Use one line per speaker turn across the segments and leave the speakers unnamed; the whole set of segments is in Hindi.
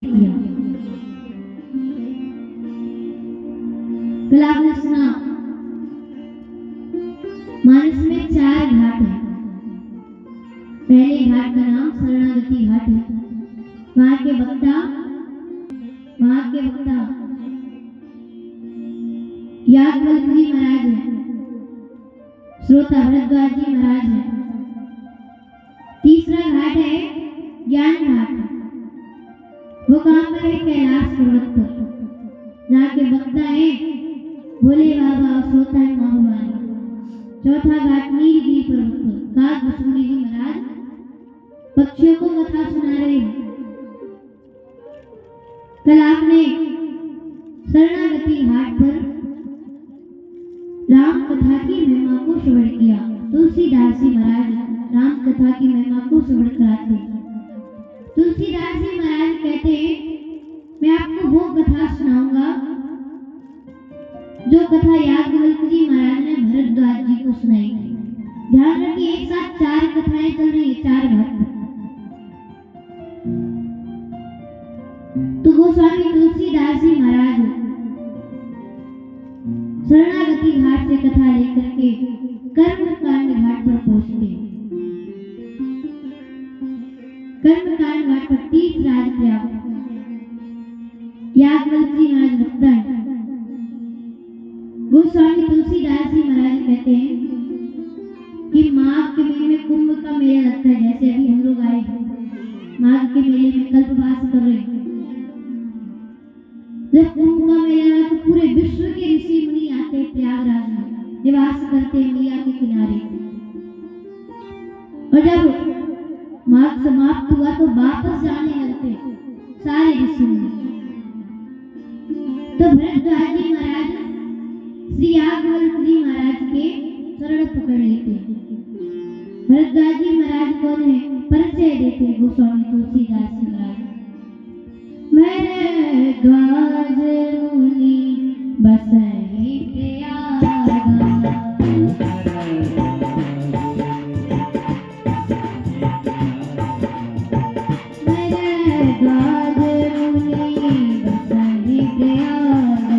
किया। कल आपने सुना मानस में 4 घाट हैं। पहले घाट का नाम शरणागति घाट है। वहां के वक्ता याज्ञवल्क्य जी महाराज हैं, श्रोता भरद्वाज जी महाराज हैं। तीसरा घाट है ज्ञान घाट। वो कहां पर है? कैलाश पर्वत पर, जहाँ के वक्ता है भोले बाबा और श्रोता है महाभवानी। चौथा घाट नीलगिरी पर्वत पर, काग भस्मुनि जी महाराज पक्षियों को कथा सुना रहे हैं। कल आपने शरणागति घाट पर राम कथा की महिमा को श्रवण किया। तुलसीदास जी महाराज राम कथा की महिमा को श्रवण कराते। तुलसीदास जी महाराज कहते हैं, मैं आपको वो कथा सुनाऊंगा जो कथा याज्ञवल्क्य जी महाराज ने भरद्वाज जी को सुनाई। ध्यान रखिए, एक साथ 4 कथाएं चल रही है 4 घाट पर। तो गोस्वामी तुलसीदास जी महाराज शरणागति घाट से कथा लेकर के कर्मकांड घाट पर पहुंचते। कर्मकांड घाट पर 30 राजप्रयाग याज्ञवल्क्य जी महाराज लगता है। गोस्वामी तुलसीदास जी महाराज कहते हैं कि माघ के महीने में कुंभ का मेला लगता है। जैसे अभी हम लोग आए माघ के मेले में कल्पवास कर रहे हैं। जब कुंभ का मेला है तो पूरे विश्व के ऋषि मुनि आते हैं, प्रयागराज में निवास करते हैं मैया के किनारे। और जब माघ समाप्त हुआ तो वापस जाने लगते सारे ऋषि मुनि। तो भरद्वाज जी महाराज श्री याज्ञवल्क्य जी महाराज के चरण पकड़ लेते। भरद्वाज जी महाराज कौन है? परिचय देते गोस्वामी तुलसीदास जी महाराज। भरद्वाज मुनि बसहि प्रयागा, भरद्वाज मुनि बसहि प्रयागा,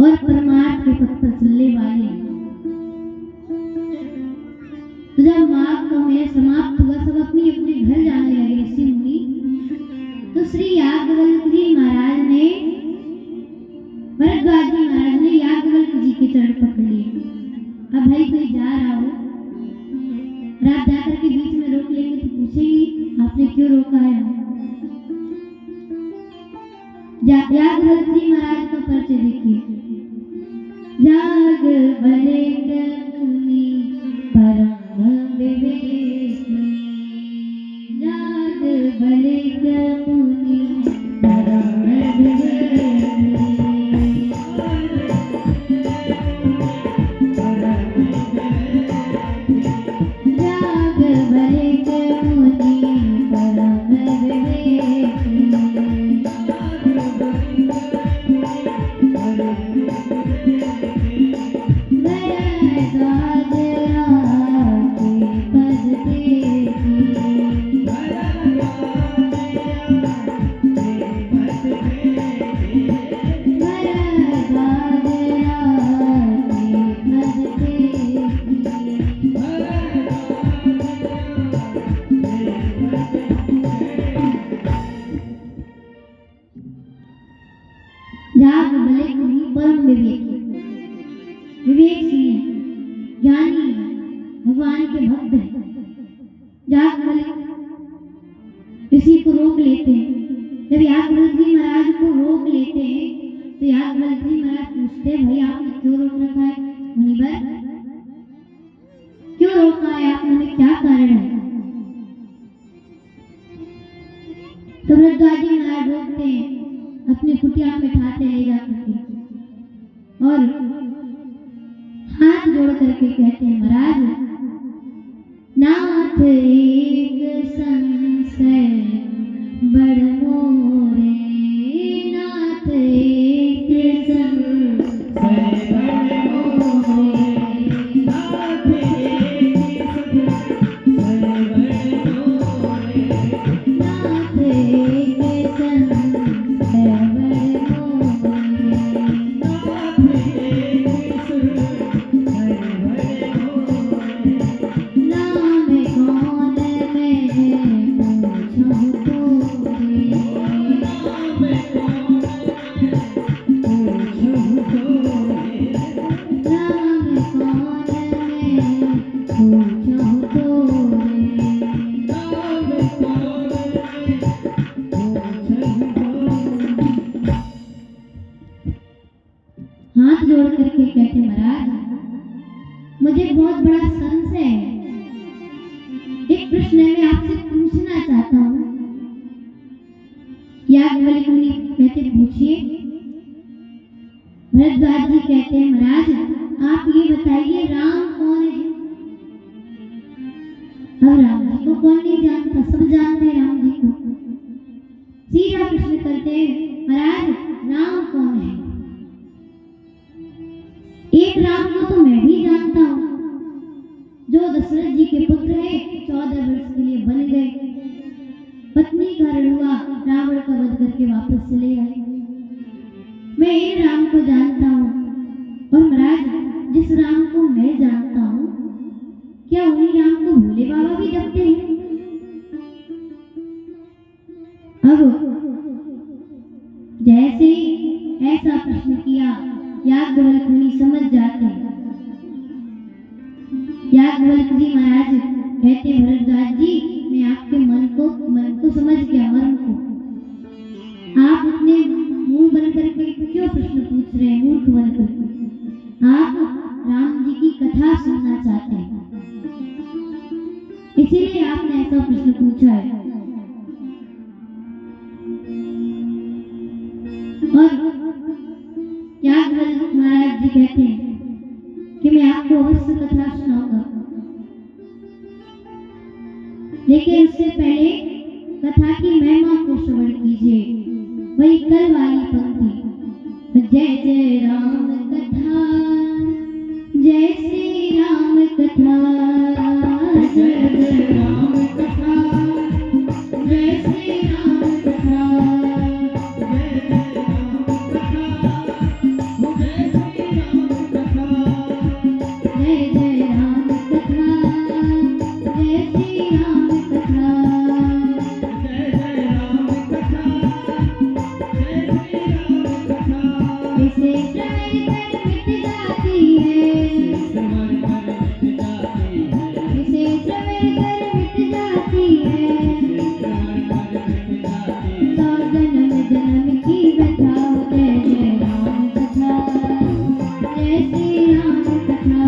और परमार्थ के पथ पर चलने वाले। तो जब माघ का मेला समाप्त हुआ, सब अपनी अपने घर जाने लगे ऋषि मुनि। तो श्री याज्ञवल्क्य जी महाराज ने भरद्वाज जी महाराज ने याज्ञवल्क्य जी के चरण पकड़ लिए। अब भाई कोई जा रहा हो और आप जाकर के बीच में रोक लेंगे तो पूछेंगे आपने क्यों रोका है। याज्ञवल्क्य जी महाराज का परिचय देखिए। याज्ञवल्क्य मुनि परम विवेकी, याज्ञवल्क्य मुनि परम विवेकी। विवेकशील है, ज्ञानी है, भगवान के भक्त है। याज्ञवल्क्य ऋषि को रोक लेते हैं। जब याज्ञवल्क्य जी महाराज को रोक लेते हैं तो याज्ञवल्क्य जी महाराज पूछते हैं, भाई आपने क्यों रोक रखा है मुनिवर, क्यों रोका है आपने, क्या कारण है? तो भरद्वाज जी महाराज रोकते हैं, अपनी कुटिया में बिठाते ले जाकर के और हाथ जोड़ करके कहते हैं, महाराज नाथ एक संशय बड़ मोरे, नाथ एक संशय बड़ मोरे, नाथ एक संशय बड़ मोरे, नाथ एक संशय बड़ मोरे, नाथ एक संशय बड़ मोरे, नाम कौन मैं पूछूं तोरे, नाम कौन मैं पूछूं तोरे, नाम कौन मैं पूछूं तोरे, नाम कौन मैं पूछूं तोरे। हाथ जोड़ करके कहते, महाराज मुझे बहुत बड़ा संशय है, एक प्रश्न मैं आपसे पूछना चाहता हूँ। याज्ञवल्क्य मुनि कहते, पूछिए। भरद्वाज जी कहते हैं, महाराज आप ये बताइए राम कौन है? अब राम जी को कौन नहीं जानता, सब जानते हैं राम जी को। सीधा प्रश्न करते हैं, महाराज राम कौन है? एक राम को तो मैं भी जानता हूँ, जो दशरथ जी के पुत्र है, 14 वर्ष के लिए बन गए, पत्नी का रणुआ रावण का वध करके वापस चले आए। मैं इन राम को जानता हूँ, और महाराज जिस राम को मैं जानता हूँ, क्या उन्हीं राम को भोले बाबा भी जपते हैं? अब जैसे ऐसा प्रश्न किया, याज्ञवल्क्य मुनि समझ जाते हैं। याज्ञवल्क्य जी महाराज कहते, भरद्वाज जी मैं आपके मन को समझ गया, मर्म को। आप इतने मूर्ख बन करके क्यों प्रश्न पूछ रहे हैं, मूर्ख बन करके? आप राम जी की कथा सुनना चाहते हैं, इसीलिए आपने ऐसा प्रश्न पूछा है। और याज्ञवल्क्य महाराज जी कहते हैं कि मैं आपको अवश्य कथा सुनाऊंगा, लेकिन उससे पहले कथा की महिमा को श्रवण कीजिए। वही कल वाली पंक्ति, जय जय राम कथा, जय श्री राम कथा, जय जय राम कथा, जय श्री राम कथा, जय जय राम कथा, जय श्री राम कथा, जय जय राम कथा, जय श्री राम कथा, जय जय राम कथा, जय श्री राम कथा। इसे श्रवण कर मिट जाती है, श्रवण कर मिट जाती है, इसे श्रवण कर मिट जाती है, श्रवण कर मिट जाती है। सौ जन्म जन्म की व्यथा, जय जय राम कथा, जय श्री राम कथा,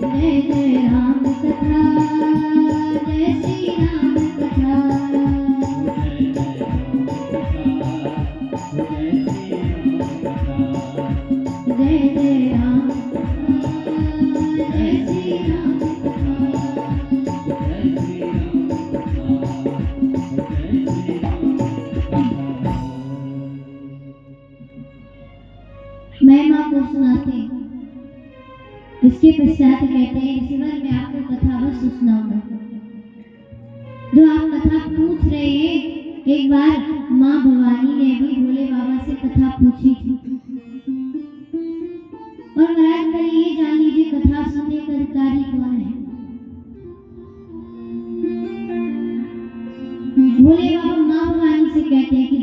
जय जय राम कथा, जय श्री राम कथा, जय जय राम कथा, जय श्री राम महिमा को सुनाते हैं। इसके पश्चात कहते हैं, ऋषिवर मैं आपको कथा अवश्य सुनाऊंगा। जो आप कथा पूछ रहे हैं, एक बार माँ भवानी ने भी भोले बाबा से कथा पूछी थी। और महाराज पहले ये जान लीजिए, कथा सुनने का अधिकारी कौन है? भोले बाबा माँ भवानी से कहते हैं कि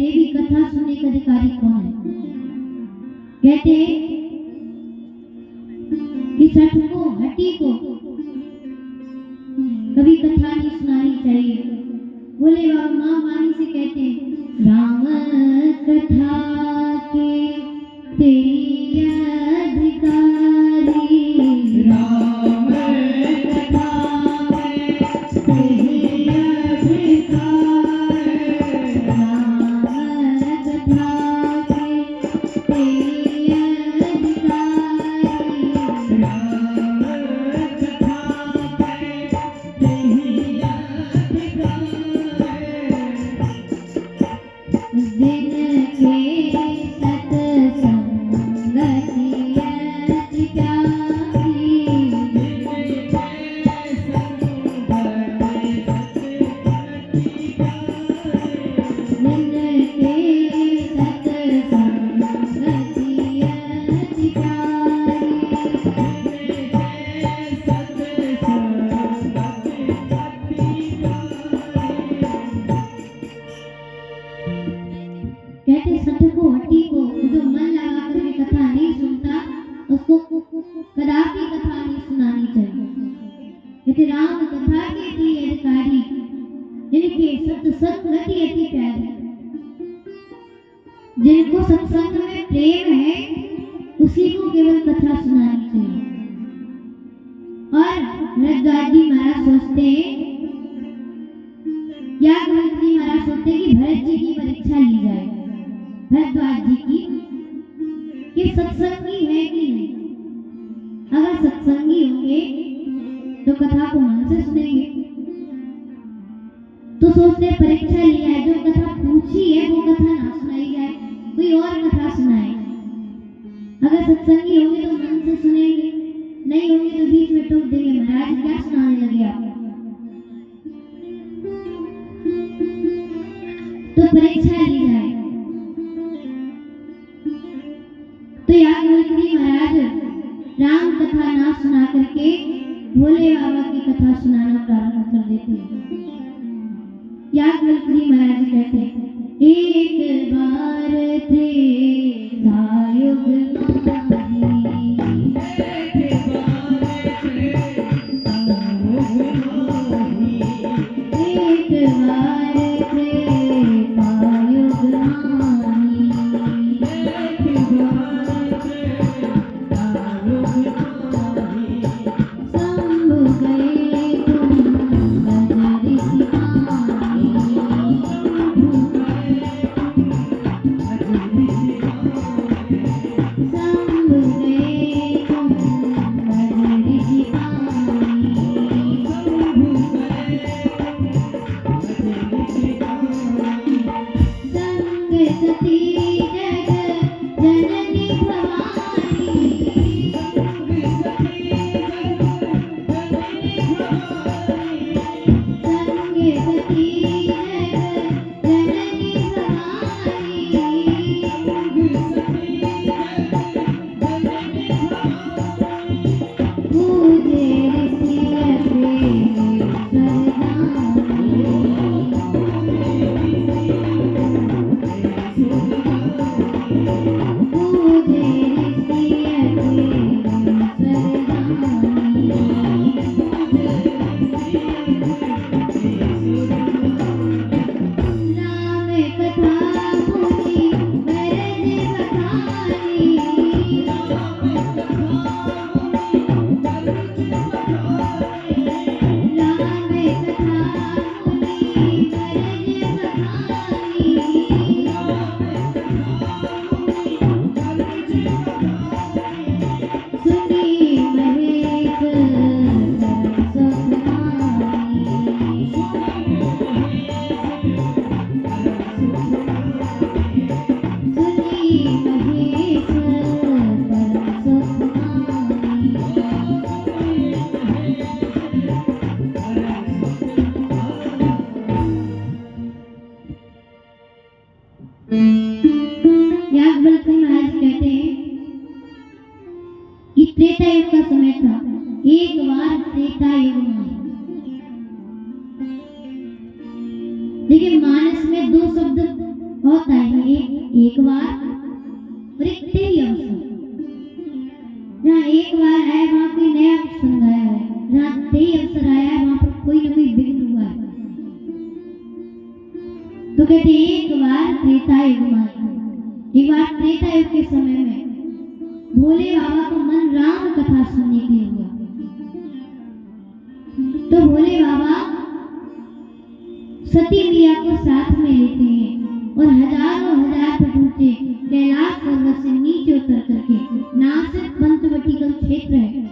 कहते हैं कि सठ को हटी को कभी कथा नहीं सुनानी चाहिए। बोले बाबा माँ वाणी से कहते हैं राम कथा के तेरी अधिकारी, राम कथा के तेरी अधिकारी, राम कथा के तेरी अधिकारी, राम कथा के तेरी अधिकारी। दिन के सत्संगति अति प्यारी, दिन के सत्संगति अति प्यारी। कहते सठ को हटी को जो मन लगा कर कथा नहीं सुनता उसको कदापि कथा नहीं सुनानी चाहिए। कहते राम कथा के थी अधिकारी, जिनके सत्संगति अति प्यारी, जिनको सत्संग में प्रेम है उसी को केवल कथा सुनानी चाहिए। और भरद्वाज जी महाराज सोचते हैं या भरत जी महाराज सोचते हैं कि भरत जी की परीक्षा ली जाए, भरद्वाज जी की, कि सत्संगी है कि नहीं। अगर सत्संगी होंगे तो कथा को मन से सुनेंगे। तो सोचते परीक्षा ली जाए, जो कथा पूछी है वो कथा ना सुनाई जाए, कोई और कथा सुनाए। अगर सत्संगी होंगे तो मन से सुनेंगे, नहीं होंगे तो बीच में टोक देंगे, महाराज क्या सुनाने लगे आप। तो परीक्षा ली जाए। तो याज्ञवल्क्य जी महाराज राम कथा ना सुना करके भोले बाबा की कथा सुनाना प्रारंभ कर देते हैं। याज्ञवल्क्य जी महाराज कहते हैं एक बार थे दायुग माही, एक बार थे दायुग माही, शंभु गए तुम बजरी सिपाही, शंभु गए तुम बजरी सिपाही, संग सती जग जननी भवानी, संग सती जग जननी भवानी, पूजे ऋषि प्रेम सरदानी, पूजे ऋषि याज्ञवल्क्य महाराज कहते हैं कि त्रेता युग का समय था। एक बार त्रेता युग में देखिए मानस में दो शब्द होता है, एक बार और एक तेरी अवसर। एक बार आया वहां कोई नया प्रसंग आया है, जहाँ तेई अवसर आया है वहां पर कोई ना कोई विघ्न हुआ है। तो कहते एक बार त्रेता युग में, एक बार त्रेता युग के समय में भोले बाबा का मन राम कथा सुनने के लिए हुआ। तो भोले बाबा सती मैया को साथ में लेते हैं और हजारों हजार फुट ऊंचे कैलाश पर्वत से नीचे उतर करके, नासिक पंचवटी का क्षेत्र है,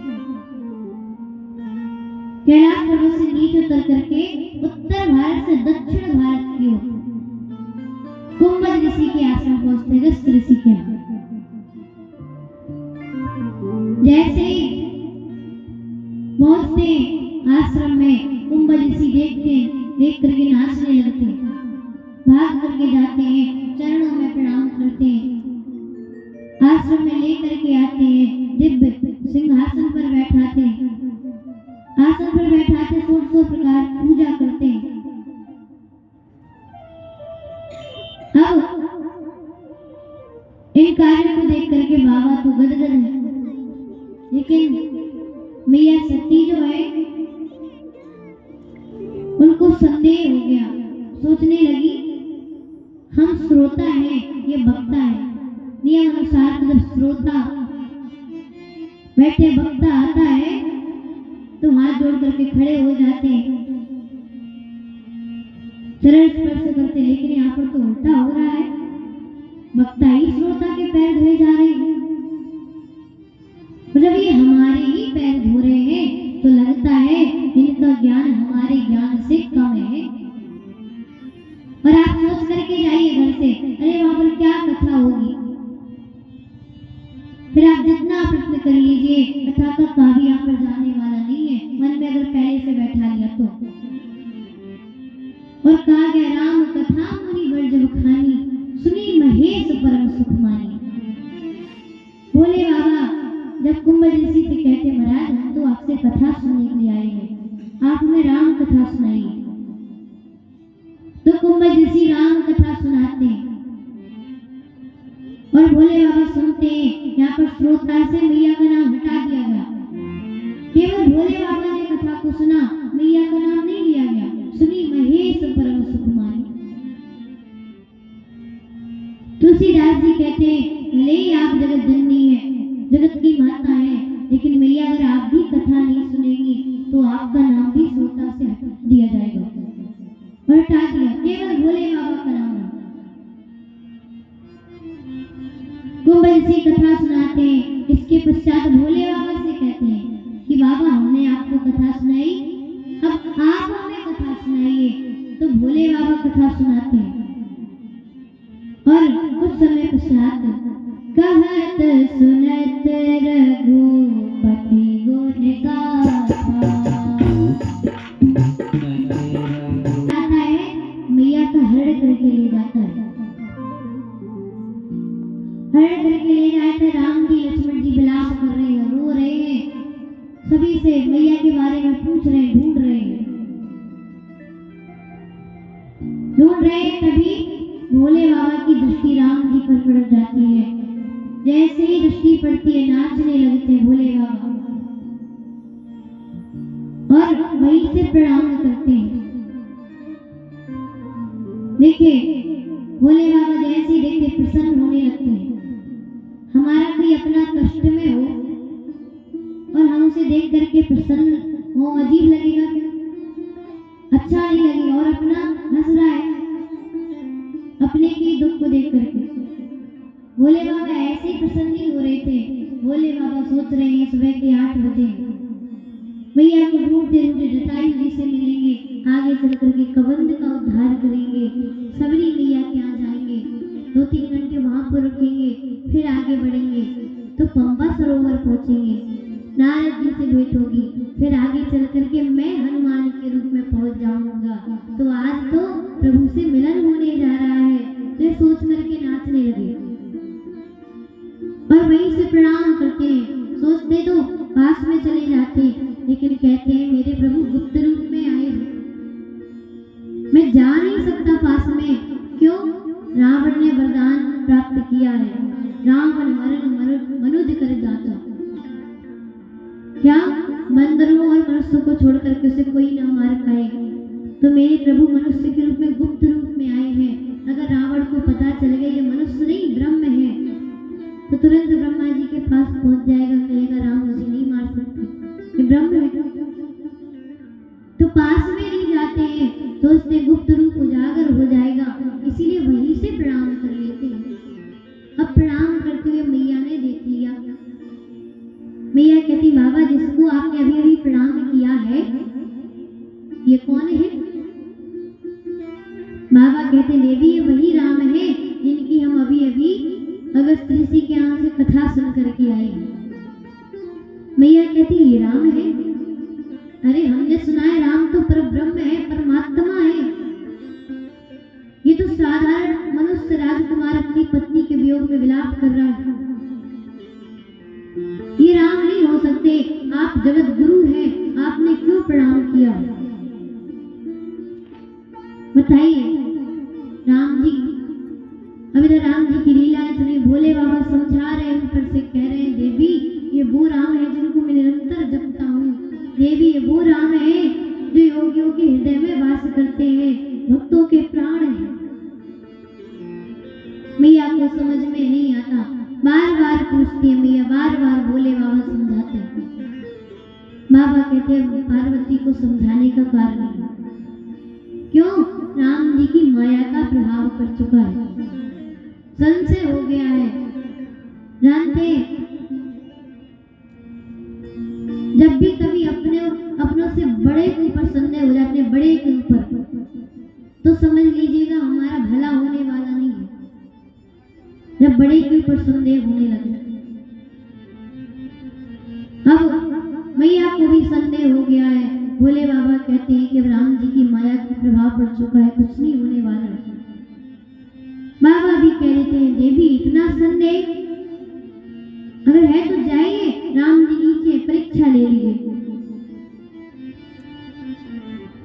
कैलाश पर्वत से नीचे उतर करके उत्तर भारत से दक्षिण भारत की ओर कुंभज ऋषि के आश्रम पहुंचते हैं, अगस्त ऋषि के यहाँ। जैसे ही पहुंचते आश्रम में कुंभज ऋषि देख करके नाचने लगते हैं, भाग करके जाते हैं, चरणों में प्रणाम करते हैं, आश्रम में लेकर के आते हैं, दिव्य सिंहासन पर बैठाते हैं, आसन पर बैठाते 100 प्रकार पूजा करते हैं। अब इन कार्यों को देख करके बाबा तो गदगद है, लेकिन मैया सती जो है उनको संदेह हो गया, सोचने लगी हम श्रोता हैं, ये वक्ता है। नियम अनुसार जब श्रोता बैठे वक्ता आता है तो हाथ जोड़ करके खड़े हो जाते हैं, चरण स्पर्श करते, लेकिन यहाँ पर तो उल्टा हो रहा है, वक्ता ही श्रोता के पैर धोए जा रहे हैं। जब ये हमारे ही पैर धो रहे हैं तो लगता है इनका ज्ञान हमारे ज्ञान से कम है। और आप सोच करके जाइए घर से, अरे वहां पर क्या कथा होगी, फिर आप जितना प्रश्न कर लीजिए, कथा का काव्य यहाँ पर जाने वाला नहीं है, मन में अगर पहले से बैठा लिया तो। और कहा गया राम कथा मुनि वर्ज बखानी, सुनी महेश परम सुख मानी। बोले बाबा जब कुंभज ऋषि से कहते महाराज हम तो आपसे कथा सुनने के लिए आए हैं, आप हमें राम कथा सुनाइए। तो कुंभज ऋषि राम कथा सुनाते हैं और भोले बाबा सुनते हैं। यहाँ पर श्रोता से मैया का नाम हटा दिया गया, केवल भोले बाबा ने कथा को सुना, मैया का नाम नहीं लिया गया। सुनी महेश परम सुख मानी। तुलसीदास जी कहते हैं भले आप जगत जननी है, जगत की माता है, लेकिन मैया अगर आप भी कथा नहीं सुनेंगी तो आपका नाम भी श्रोता से हटा दिया जाएगा। और हटा दिया, केवल भोले बाबा का नाम। कुंभज ऋषि कथा सुनाते हैं, इसके पश्चात भोले बाबा से कहते हैं कि बाबा हमने आपको कथा सुनाई, अब आप हमें कथा सुनाइए। तो भोले बाबा कथा सुनाते हैं और कुछ समय पश्चात कहत सुनत रघुपति गुण गाथा, आता है मैया का हरण करके ले जाता है, हरण करके ले जाता है। राम जी लक्ष्मण जी विलाप कर रहे हैं, रो रहे हैं, सभी से मैया के बारे में पूछ रहे हैं, ढूंढ रहे हैं। तभी भोले बाबा की दृष्टि राम जी पर पड़ जाती है। जैसे ही दृष्टि पड़ती है नाचने लगते हैं भोले बाबा और वहीं से प्रणाम करते हैं। देखिए भोले बाबा जैसे ही देखते प्रसन्न होने लगते हैं। हमारा कोई अपना कष्ट में हो और हम उसे देख करके प्रसन्न हो, अजीब लगेगा क्या? अच्छा नहीं लगेगा। और अपना हंस रहा है अपने के दुख को देख करके। भोले बाबा ऐसे ही प्रसन्न नहीं हो रहे थे। भोले बाबा सोच रहे हैं सुबह के 8 बजे मैया को ढूंढते ढूंढते जटायु जी से मिलेंगे, आगे चल करके कबंध का उद्धार करेंगे, सबरी मैया के यहाँ जाएंगे, 2-3 घंटे वहां पर रुकेंगे, फिर आगे बढ़ेंगे तो पंबा सरोवर पहुंचेंगे, नारद जी से भेंट होगी, फिर आगे चल करके मैं हनुमान के रूप में पहुंच जाऊंगा। तो आज तो प्रभु से मिलन होने जा रहा है। तो ये सोच करके नाचने लगे और वहीं से प्रणाम करते हैं। सोचते तो पास में चले जाते, लेकिन कहते हैं मेरे प्रभु गुप्त रूप में आए, मैं जा नहीं सकता पास में। क्यों? रावण ने वरदान प्राप्त किया है, रावण मरण मनुज कर जाता। क्या बंदरों और मनुष्यों को छोड़ करके उसे कोई न मार पाए, तो मेरे प्रभु मनुष्य के रूप में गुप्त रूप में आए हैं। अगर रावण को पता चल गया ये मनुष्य नहीं ब्रह्म है, तो तुरंत ब्रह्मा जी के पास पहुंच जाएगा, कहेगा राम मुझे नहीं मार सकते, ये ब्रह्म है। तो पास में नहीं जाते हैं, तो उसने गुप्त रूप उजागर हो जाएगा, इसीलिए वहीं से प्रणाम कर लेते हैं। अब प्रणाम करते हुए मैया ने देख लिया। मैया कहती बाबा जिसको आपने अभी अभी प्रणाम किया है ये कौन है? बाबा कहते देवी ये वही राम है जिनकी हम अभी अभी अगस्त ऋषि के यहाँ से कथा सुन करके आए हैं। मैया कहती ये राम है? अरे हमने सुना है राम तो परब्रह्म है, परमात्मा है। ये तो साधारण मनुष्य राजकुमार अपनी पत्नी के वियोग में विलाप कर रहा है, ये राम नहीं हो सकते। आप जगत गुरु हैं, आपने क्यों प्रणाम किया बताइए? राम जी अब इधर राम जी की लीलाएं सुनिए, भोले बाबा समझा रहे हैं, ऊपर से कह रहे हैं देवी ये वो राम है जिनको मैं निरंतर जपता हूँ। देवी ये वो राम है जो योगियों के हृदय में वास करते हैं, भक्तों के प्राण हैं। मैया को समझ में नहीं आता, बार बार पूछती है मैया, बार बार भोले बाबा समझाते हैं। बाबा कहते हैं पार्वती को समझाने का कारण क्यों? राम जी की माया का प्रभाव पड़ चुका है, संशय हो गया है। जानते जब भी कभी अपनों से बड़े के ऊपर संदेह हो जाए, अपने बड़े के ऊपर, तो समझ लीजिएगा हमारा भला होने वाला नहीं है। जब बड़े के ऊपर संदेह होने लगे, अब मैया को भी संदेह हो गया है। भोले बाबा कहते हैं कि राम जी की माया का प्रभाव पड़ चुका है, कुछ नहीं होने वाला है। बाबा भी कह देते हैं देवी इतना संदेह अगर है तो जाइए राम जी नीचे परीक्षा ले लीजिए।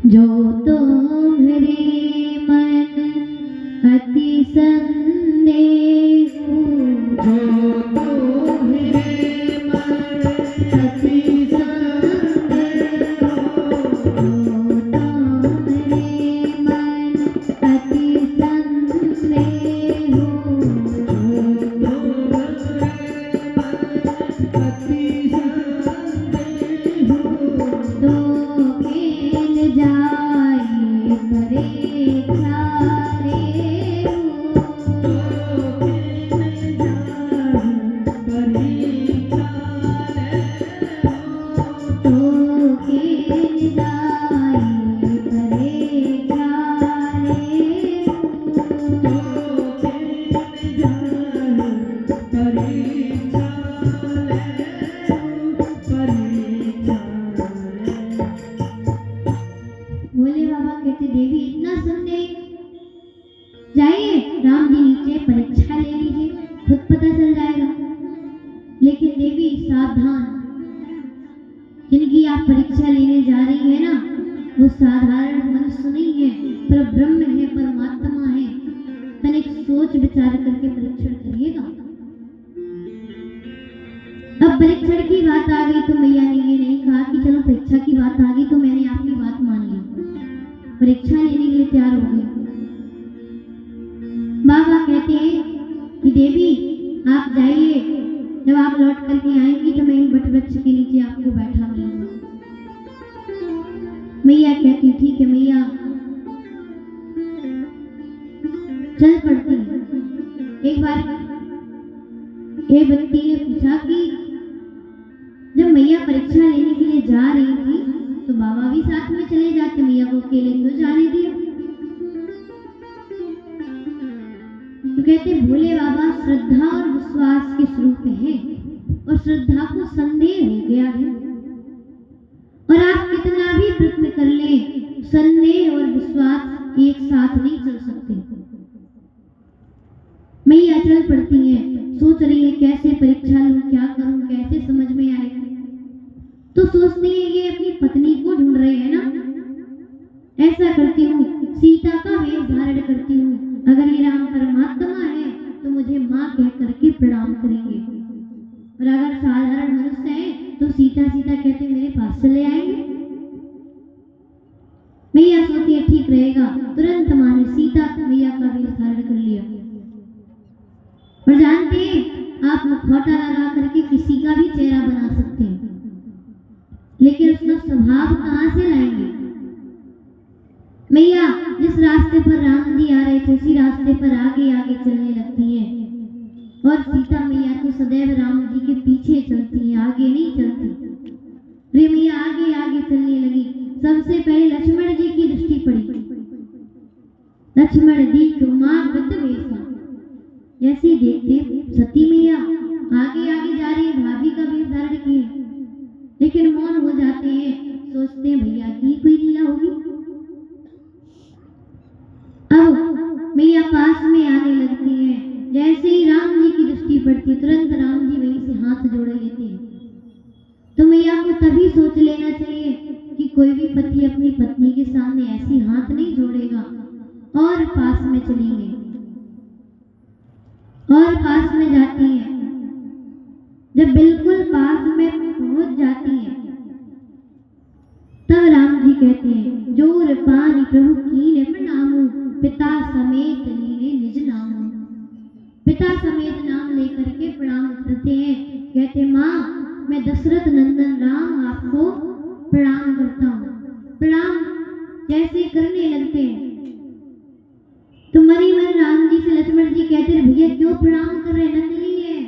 जो तुम्हारे मन अति संदेह हो, जो तुम्हारे मन अति संदेह हो, जो तुम्हारे मन अति संदेह हो, जो तुम्हारे अति संदेह हो, तो खेल जाए परीक्षा रे हो, तो खेल जाए परीक्षा रे हो, तो खेल जाए परीक्षा रे हो, तो खेल जाए परीक्षा भोले बाबा कहते देवी इतना संदेह, जाइए राम जी नीचे परीक्षा ले लीजिए, खुद पता चल जाएगा। लेकिन देवी सावधान, जिनकी आप परीक्षा लेने जा रही है ना वो साधारण मनुष्य नहीं है, पर ब्रह्म है, परमात्मा है। तनिक सोच विचार करके परीक्षण करिएगा। अब परीक्षण की बात आ गई तो मैया ने ये नहीं कहा कि चलो परीक्षा की बात आ गई तो मैंने आपकी बात मान ली, परीक्षा लेने के लिए तैयार हो गई। बाबा कहते हैं कि देवी आप जाइए, जब आप लौट करके आएंगी तो मैं इन वट वृक्ष के नीचे आपको बैठा मिलूंगा। मैया कहती ठीक है मैया, चल पड़ती है। एक बार एक व्यक्ति ने पूछा कि जब मैया परीक्षा लेने के लिए जा रही थी तो बाबा भी साथ में चले जाते, मैया को अकेले क्यों जाने दिया? तो कहते भोले बाबा श्रद्धा और विश्वास के स्वरूप है, और श्रद्धा को संदेह हो गया है, और आप कितना भी प्रयत्न कर ले संदेह और विश्वास एक साथ नहीं चल सकते। मैया चल पड़ती हैं, सोच रही है कैसे परीक्षा लूं, क्या करूं, कैसे समझ में आए। तो सोचती है ये अपनी पत्नी को ढूंढ रहे हैं ना, ऐसा करती हूँ सीता का वेश धारण करती हूँ, अगर ये राम परमात्मा है तो मुझे माँ कह करके प्रणाम करेंगे, और अगर साधारण मनुष्य है तो सीता सीता कहते चले आएंगे। मैया सोचती है ठीक रहेगा, तुरंत माँ ने सीता मैया का वेश धारण कर लिया। और जानते हैं आप मुखौटा लगा करके किसी का भी चेहरा बना सकते हैं, लेकिन उसका स्वभाव कहाँ से लाएंगे। मैया जिस रास्ते पर राम जी आ रहे थे उसी रास्ते पर आगे आगे चलने लगती हैं, और सीता मैया तो सदैव राम जी के पीछे चलती हैं, आगे नहीं चलती। रे मैया आगे आगे चलने लगी। सबसे पहले लक्ष्मण जी की दृष्टि पड़ी। लक्ष्मण दीख मार्गत वेशा, जैसे देखते सती मैया आगे आगे जा रही है, भाभी का वेश धारण किए, लेकिन मौन हो जाते हैं, सोचते हैं भैया की कोई लीला होगी। अब मैया पास में आने लगती है, जैसे ही राम जी की दृष्टि पड़ती तुरंत राम जी वहीं से हाथ जोड़ लेते हैं। तो मैया को तभी सोच लेना चाहिए कि कोई भी पति अपनी पत्नी के सामने ऐसी हाथ नहीं जोड़ेगा, और पास में चली गई और पास में जाती है। जब बिल्कुल पास में पहुंच जाती है तब राम जी कहते हैं जोर पानी प्रभु कीने प्रणामु, पिता समेत लीने निज नाम। पिता समेत नाम लेकर के प्रणाम करते हैं, कहते माँ मैं दशरथ नंदन राम आपको प्रणाम करता हूँ। प्रणाम जैसे करने लगते हैं तो मरी मन राम जी से लक्ष्मण जी कहते हैं भैया क्यों प्रणाम कर रहे, नकली है।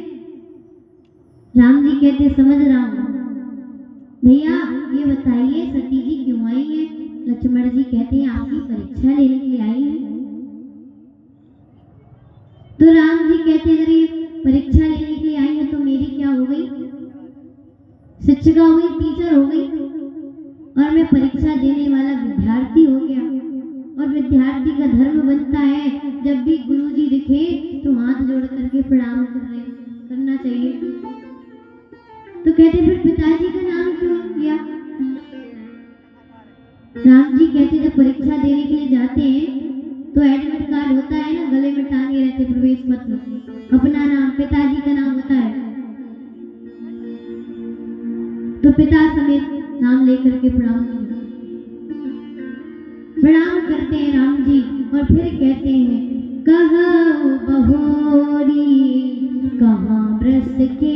राम जी कहते समझ रहा हूँ भैया, ये बताइए सती जी क्यों आई है। लक्ष्मण जी कहते हैं आपकी परीक्षा लेने के लिए आई है। तो राम जी कहते अगर ये परीक्षा लेने के लिए आई है तो मेरी क्या हो गई, शिक्षिका हो गई, टीचर हो गई, और मैं परीक्षा देने वाला विद्यार्थी हो गया। और विद्यार्थी का धर्म बनता है जब भी गुरुजी दिखे तो हाथ जोड़ करके प्रणाम करना चाहिए। तो कहते फिर पिताजी का नाम क्यों लिया। राम जी कहते जब परीक्षा देने के लिए जाते हैं तो एडमिट कार्ड होता है ना, गले में टांगे रहते प्रवेश पत्र, अपना नाम पिताजी का नाम होता है, तो पिता समेत नाम लेकर के प्रणाम करते हैं राम जी। और फिर कहते हैं कहो बहोरी कहाँ ब्रस के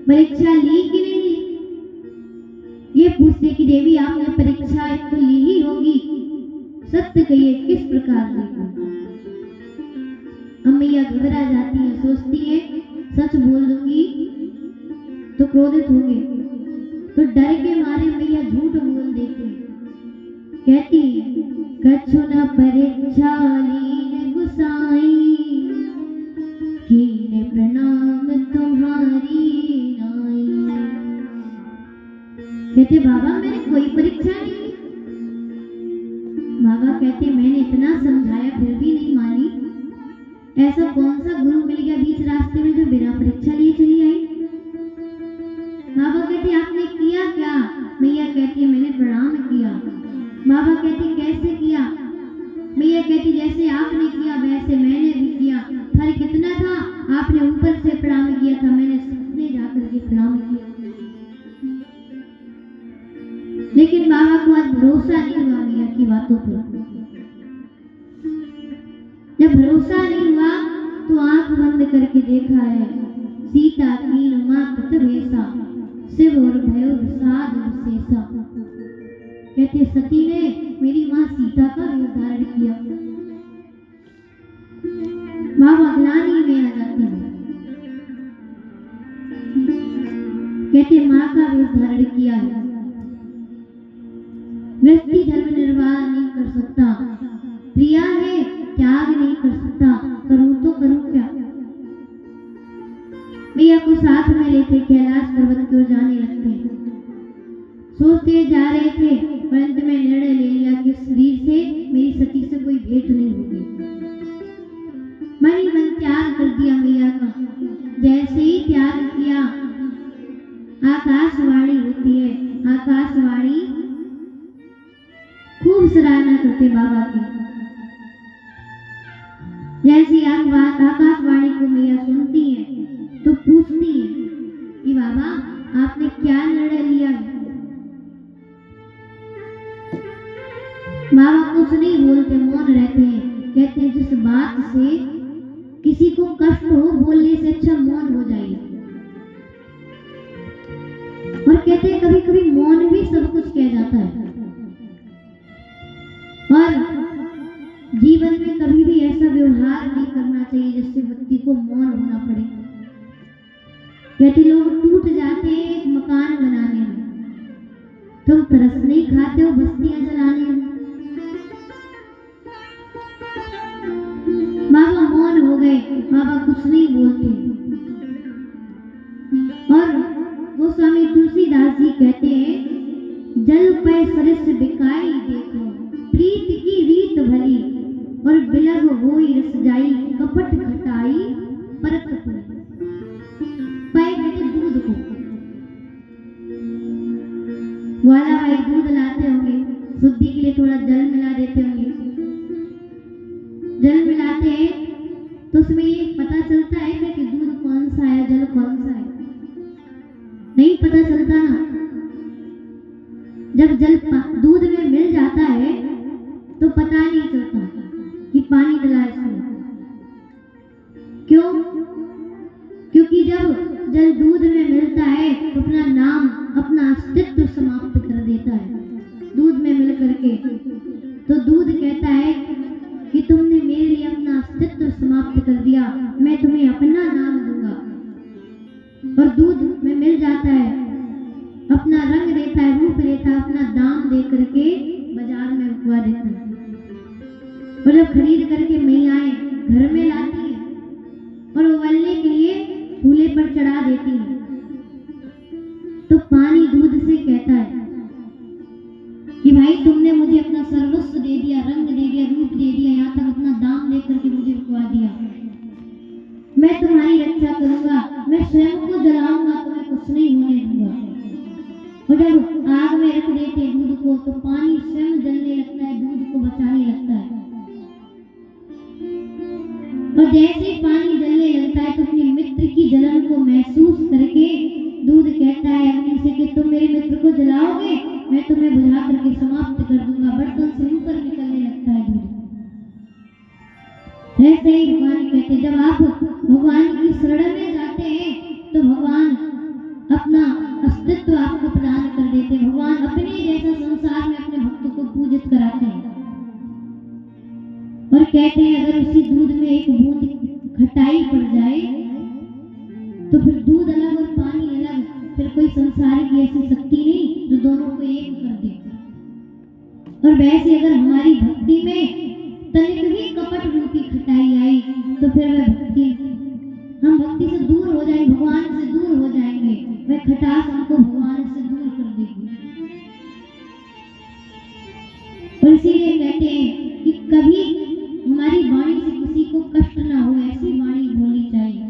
परीक्षा ली कि नहीं ली, ये पूछते कि देवी आपने परीक्षा तो ली ही होगी, सत्य कहिए किस प्रकार से। अम्मैया घबरा जाती है, सोचती है सच बोल दूंगी तो क्रोधित होंगे, तो डर के मारे मैया झूठ बोल देती है। कहती है कछु न परीक्षा लीन गुसाई, कीने प्रणाम तुम्हारी नाई। कहते बाबा मैंने कोई परीक्षा नहीं। बाबा कहते मैंने इतना समझाया फिर भी नहीं मानी। ऐसा कौन सा गुरु मिल गया बीच रास्ते में जो बिना परीक्षा लिए चली आई? बाबा कहते आपने किया क्या? मैया कहती मैंने प्रणाम किया। बाबा कहते कैसे किया? मैया कहती जैसे आपने किया वैसे मैंने भी किया। फर्क कितना था, आपने ऊपर से प्रणाम किया था, मैंने सपने जाकर के प्रणाम किया। लेकिन बाबा को आज भरोसा नहीं हुआ मैया की बातों पर। जब भरोसा नहीं हुआ तो आंख बंद करके देखा है सीता कीन मात भेसा, शिव और भयो विषाद विशेषा। कहते सती ने मेरी मां सीता का वेश धारण किया। बाबा ग्लानि में आ जाती है। कहते मां का वेश धारण किया है। व्यक्ति धर्म निर्वाह नहीं कर सकता, प्रिया है त्याग नहीं कर सकता, करूं तो करूं क्या? मैया को साथ में लेते कैलाश पर्वत की ओर जाने लगते। सोचते जा रहे थे परंतु मैं निर्णय ले लिया कि शरीर से मेरी सती से कोई भेंट नहीं होगी। मन ही मन त्याग कर दिया मैया का। जैसे ही त्याग किया आकाशवाणी होती है। आकाशवाणी खूब सराहना करते बाबा की। जैसी आकाशवाणी को मैया सुनती है तो पूछती है कि बाबा आपने क्या निर्णय लिया है? बाबा कुछ नहीं बोलते, मौन रहते हैं। कहते हैं जिस बात से किसी को कष्ट हो बोलने से अच्छा मौन हो जाए। और कहते हैं कभी कभी मौन भी सब कुछ कह जाता है। और जीवन में कभी भी ऐसा व्यवहार नहीं करना चाहिए जिससे व्यक्ति को मौन होना पड़े। कहते लोग टूट जाते हैं एक मकान बनाने में, तुम तरस नहीं खाते हो बस्तियां जलाने में। बाबा मौन हो गए, बाबा कुछ नहीं बोलते। और गोस्वामी तुलसीदास जी कहते हैं जल पे सरिस बिकाई देखो, प्रीत की रीत भली, और बिलग होई रस जाई, कपट खटाई परत पुरी। पाए कहते दूध को, ग्वाला भाई दूध लाते होंगे, शुद्धि के लिए थोड़ा जल मिला देते होंगे। जल मिलाते हैं तो उसमें ये पता चलता है कि दूध कौन सा है जल कौन सा है? नहीं पता चलता ना। जब जल दूध में मिल जाता है तो पता नहीं चलता कि पानी डला इसमें। क्यों? क्योंकि जब जल दूध में मिलता है तो अपना नाम अपना अस्तित्व समाप्त कर देता है दूध में मिल करके। तो दूध कहता है कि तुमने मेरे लिए अपना अस्तित्व समाप्त कर दिया, मैं तुम्हें अपना नाम दूंगा। और दूध में मिल जाता है, अपना रंग देता है, रूप देता है, अपना दाम दे करके बाजार में उगवा देता है। और जब खरीद करके मैयाएं घर में लाती है और उबलने के लिए चूल्हे पर चढ़ा देती है तो पानी दूध से कहता है कि भाई तुमने मुझे अपना सर्वस्व दे दिया, रंग दे दिया, रूप दे दिया, यहाँ तक अपना दाम दे करके मुझे उगवा दिया। मैं तुम्हारी रक्षा करूंगा, मैं स्वयं को जलाऊंगा, तुम्हें कुछ नहीं होने दूंगा। और जब आग में रख देते दूध को तो पानी स्वयं जलने लगता है, दूध को बचाने लगता है। और जैसे ही पानी जलने लगता है तो अपने मित्र की जलन को महसूस करके दूध कहता है अग्नि से कि तुम मेरे मित्र को जलाओगे, मैं तुम्हें बुझा करके समाप्त कर दूंगा। बर्तन से ऊपर निकलने लगता है दूध। ऐसे ही भगवान कहते जब आप भगवान की शरण में जाते हैं तो भगवान अपना अस्तित्व आपको प्रदान कर देते हैं। भगवान अपने जैसा संसार में अपने भक्त को पूजित कराते हैं। और कहते हैं अगर उसी दूध में एक बूंद खटाई पड़ जाए तो फिर दूध अलग और पानी अलग, फिर कोई संसार की ऐसी शक्ति नहीं जो दोनों को एक कर दे। और वैसे अगर हमारी भक्ति में तनिक भी कपट रूपी खटाई आई तो फिर वह भक्ति, हम भक्ति से दूर हो जाएंगे, भगवान से दूर हो जाएंगे, वह खटास हमको भगवान से दूर कर देगी। और इसीलिए कहते हैं कि कभी हमारी वाणी से किसी को कष्ट ना हो, ऐसी वाणी बोलनी चाहिए।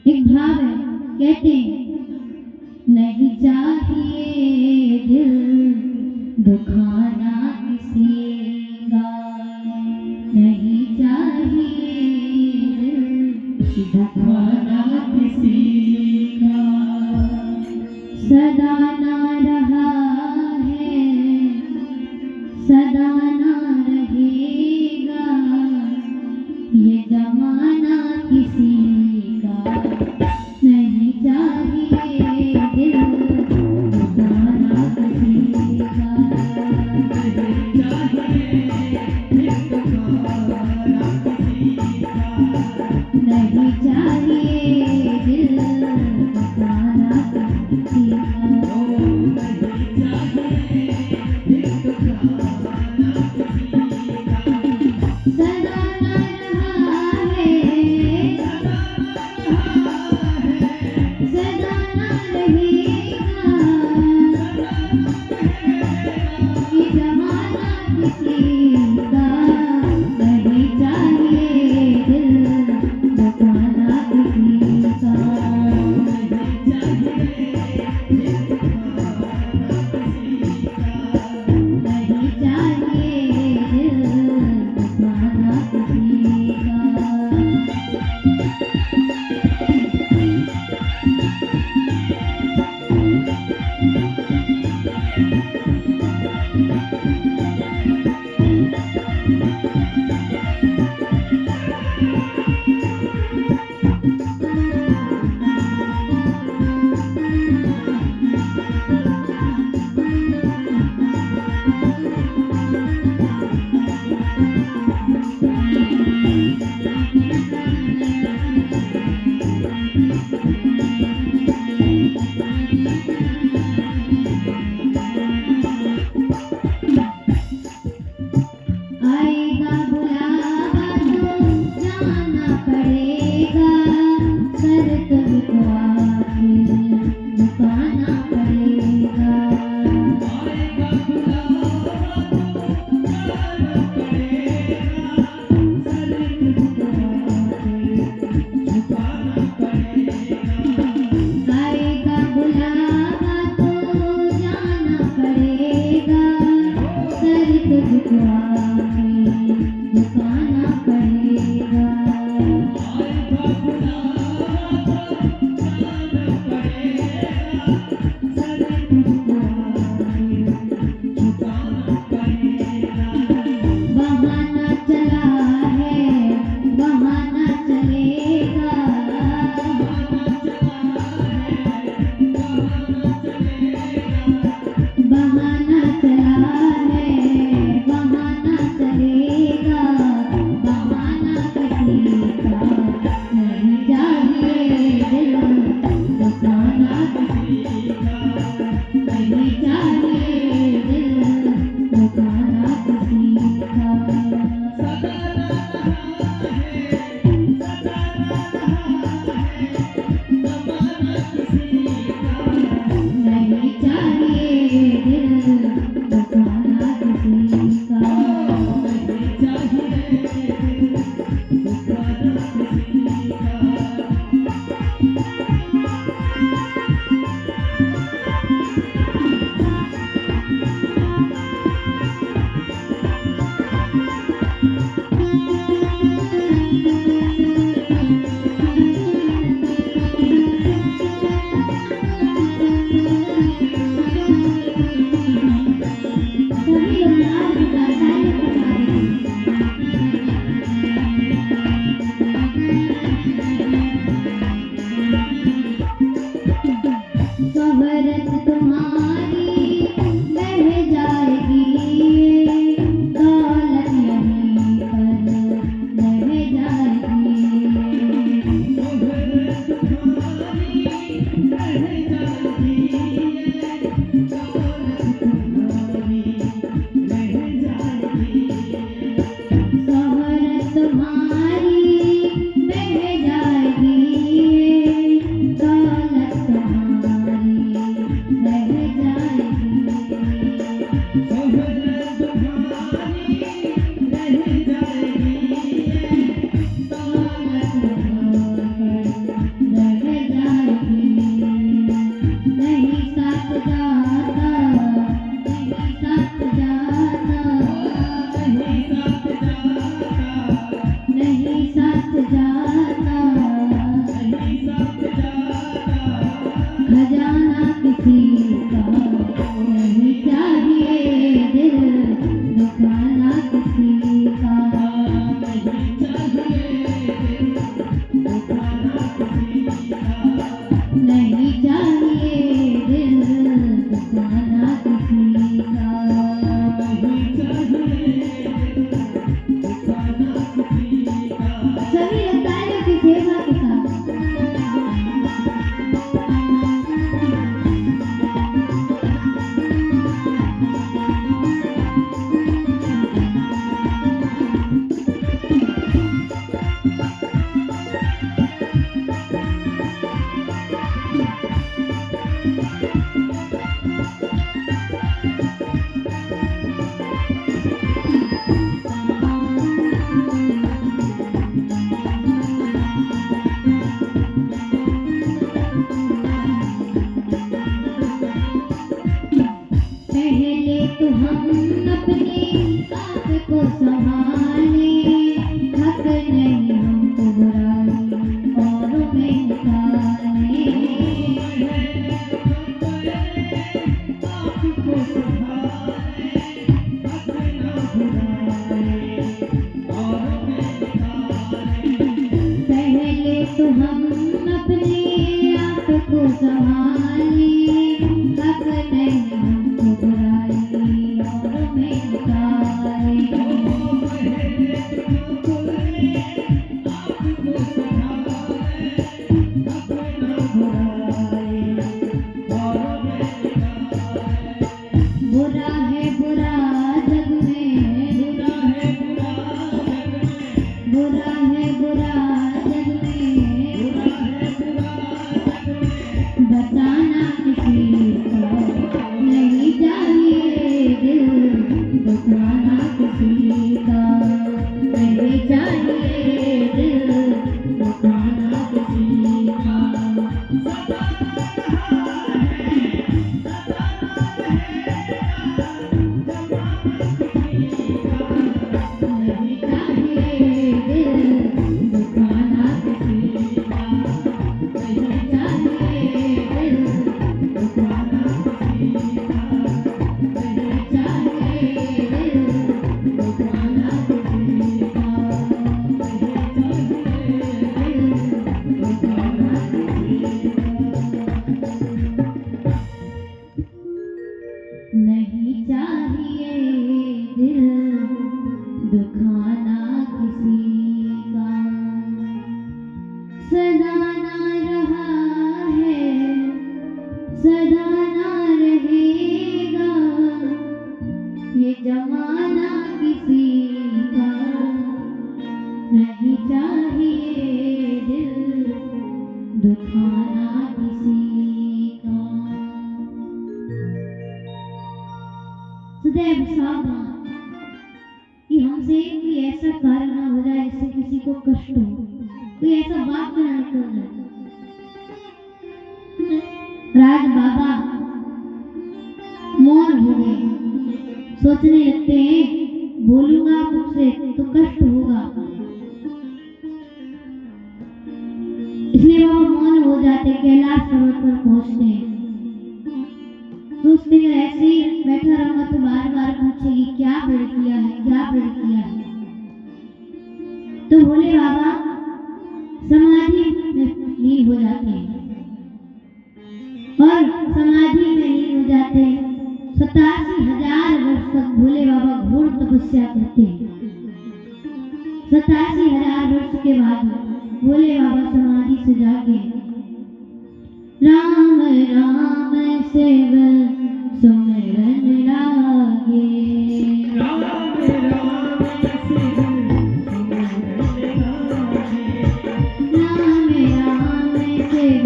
एक भाव है, कहते हैं नहीं चाहिए दिल दुखाना किसी का, नहीं चाहिए दिल दुखाना किसी का, सदा ना रहा है सदा ना रहेगा ये जमाना किसी का, नहीं चाहिए दिल दुखाना किसी का, नहीं चाहिए दिल दुखाना किसी का, नहीं चाहिए दिल दुखाना किसी का, नहीं चाहिए दिल दुखाना किसी का, सदा ना रहा है सदा ना रहेगा ये जमाना किसी का, नहीं चाहिए दिल दुखाना किसी का, नहीं चाहिए दिल दुखाना किसी का, नहीं चाहिए दिल दुखाना किसी का। आएगा बुलावा तो जाना पड़ेगा, सर तुझको आखिर झुकाना पड़ेगा, आएगा बुलावा तो जाना पड़ेगा, सर तुझको आखिर झुकाना पड़ेगा, आएगा बुलावा तो जाना पड़ेगा, सर तुझको झुकाना पड़ेगा, आएगा बुलावा तो जाना पड़ेगा, सर तुझको झुकाना पड़ेगा, बहाना चला है बहाना चलेगा, बहाना चला है बहाना चलेगा, बहाना किसी का, नहीं चाहिए दिल दुखाना किसी का, नहीं चाहिए दिल दुखाना किसी का, सदा रहा है सदा रहा है जमाना किसी का, नहीं चाहिए दिल दुखाना किसी का, नहीं चाहिए दिल दुखाना किसी का। सभी लोग नाच गाता सवरत तुम्हारी बह जाएगी, दौलत यहीं पर रह जाएगी, सवरत तुम्हारी बह जाएगी, दौलत तुम्हारी पहले तो हम अपने आप को संभाले, हक नहीं हमको बुराई औरों में निकाले। पहले तो हम अपने आप को संभाले, हक नहीं हमको बुराई औरों में निकाले। बुरा है बुरा जग में, बुरा है बुरा जग में, बताना किसी को नहीं चाहिए दिल, दुखाना किसी का नहीं चाहिए दिल, दुखाना किसी का। नहीं चाहिए दिल, दुखाना किसी का, नहीं चाहिए दिल, दुखाना किसी का, नहीं चाहिए दिल, दुखाना किसी का, नहीं चाहिए दिल, दुखाना किसी का। नहीं चाहिए दिल दुखाना किसी का, सदा ना रहा है सदा ना रहेगा ये जमाना किसी का। नहीं चाहिए दिल दुखाना किसी का। सदैव सावधान कि हमसे कोई ऐसा कार्य ना हो जाए जिससे किसी को कष्ट हो, कोई ऐसा बात ना निकल जाए। राज बाबा मौन हो गए, सोचने लगते हैं बोलूंगा मुझसे तो कष्ट होगा, इसलिए बाबा मौन हो जाते। कैलाश पर्वत पर पहुंचते हैं, सोचते हैं ऐसे ही बैठा रहूंगा तो बार बार पूछेगी क्या ब्रत किया है, क्या ब्रत किया है। तो भोले बाबा समाधि में लीन हो जाते हैं और समाधि में लीन हो जाते हैं। 87,000 वर्ष तक भोले बाबा घोर तपस्या करते हैं। 87,000 वर्ष के बाद भोले बाबा समाधि से जागे। राम राम शिव सुमिरन लागे,
राम राम शिव सुमिरन लागे,
राम राम शिव सुमिरन लागे,
राम राम शिव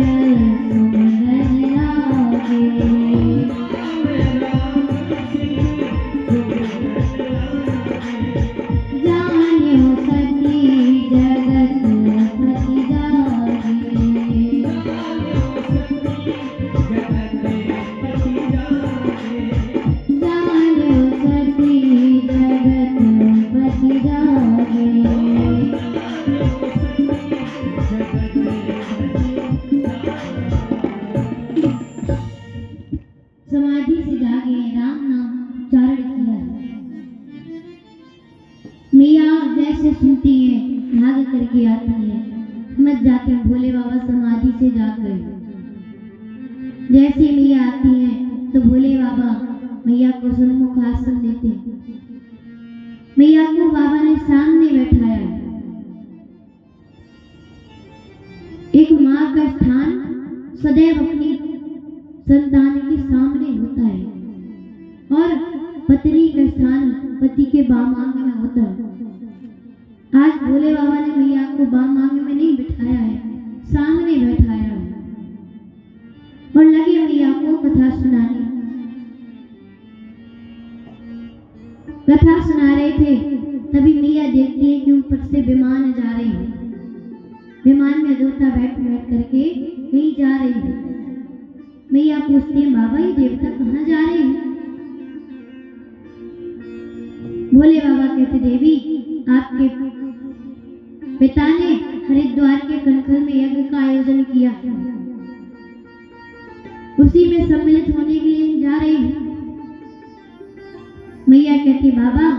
सुमिरन लागे।
जानियो सती जगत पति जागे, जानियो सती जगत पति जागे। समाधि से जागे, राम नाम उच्चारण किया। मैया जैसे सुनती है भाग करके आती है, समझ जाते हैं भोले बाबा समाधि से जाग गए। जैसे मैया आती है तो भोले बाबा मैया को सन्मुख आसन देते हैं। मैया को बाबा ने सामने बैठाया है। एक माँ का स्थान सदैव अपनी संतान के सामने होता है और पत्नी का स्थान पति के बाम आंग में होता है। आज भोले बाबा ने मैया को बाम आंग में नहीं बिठाया है, सामने बैठाया है और लगे मैया को कथा सुनाने। कथा सुना रहे थे तभी मैया देखती है कि ऊपर से विमान जा रहे हैं। विमान में देवता बैठ बैठ करके कहीं जा रही है। मैया पूछती है बाबा ये देवता कहाँ जा रहे हैं? भोले बाबा कहते देवी आपके पिता ने हरिद्वार के कनखल में यज्ञ का आयोजन किया, उसी में सम्मिलित होने के लिए जा रही हूँ। मैया कहती बाबा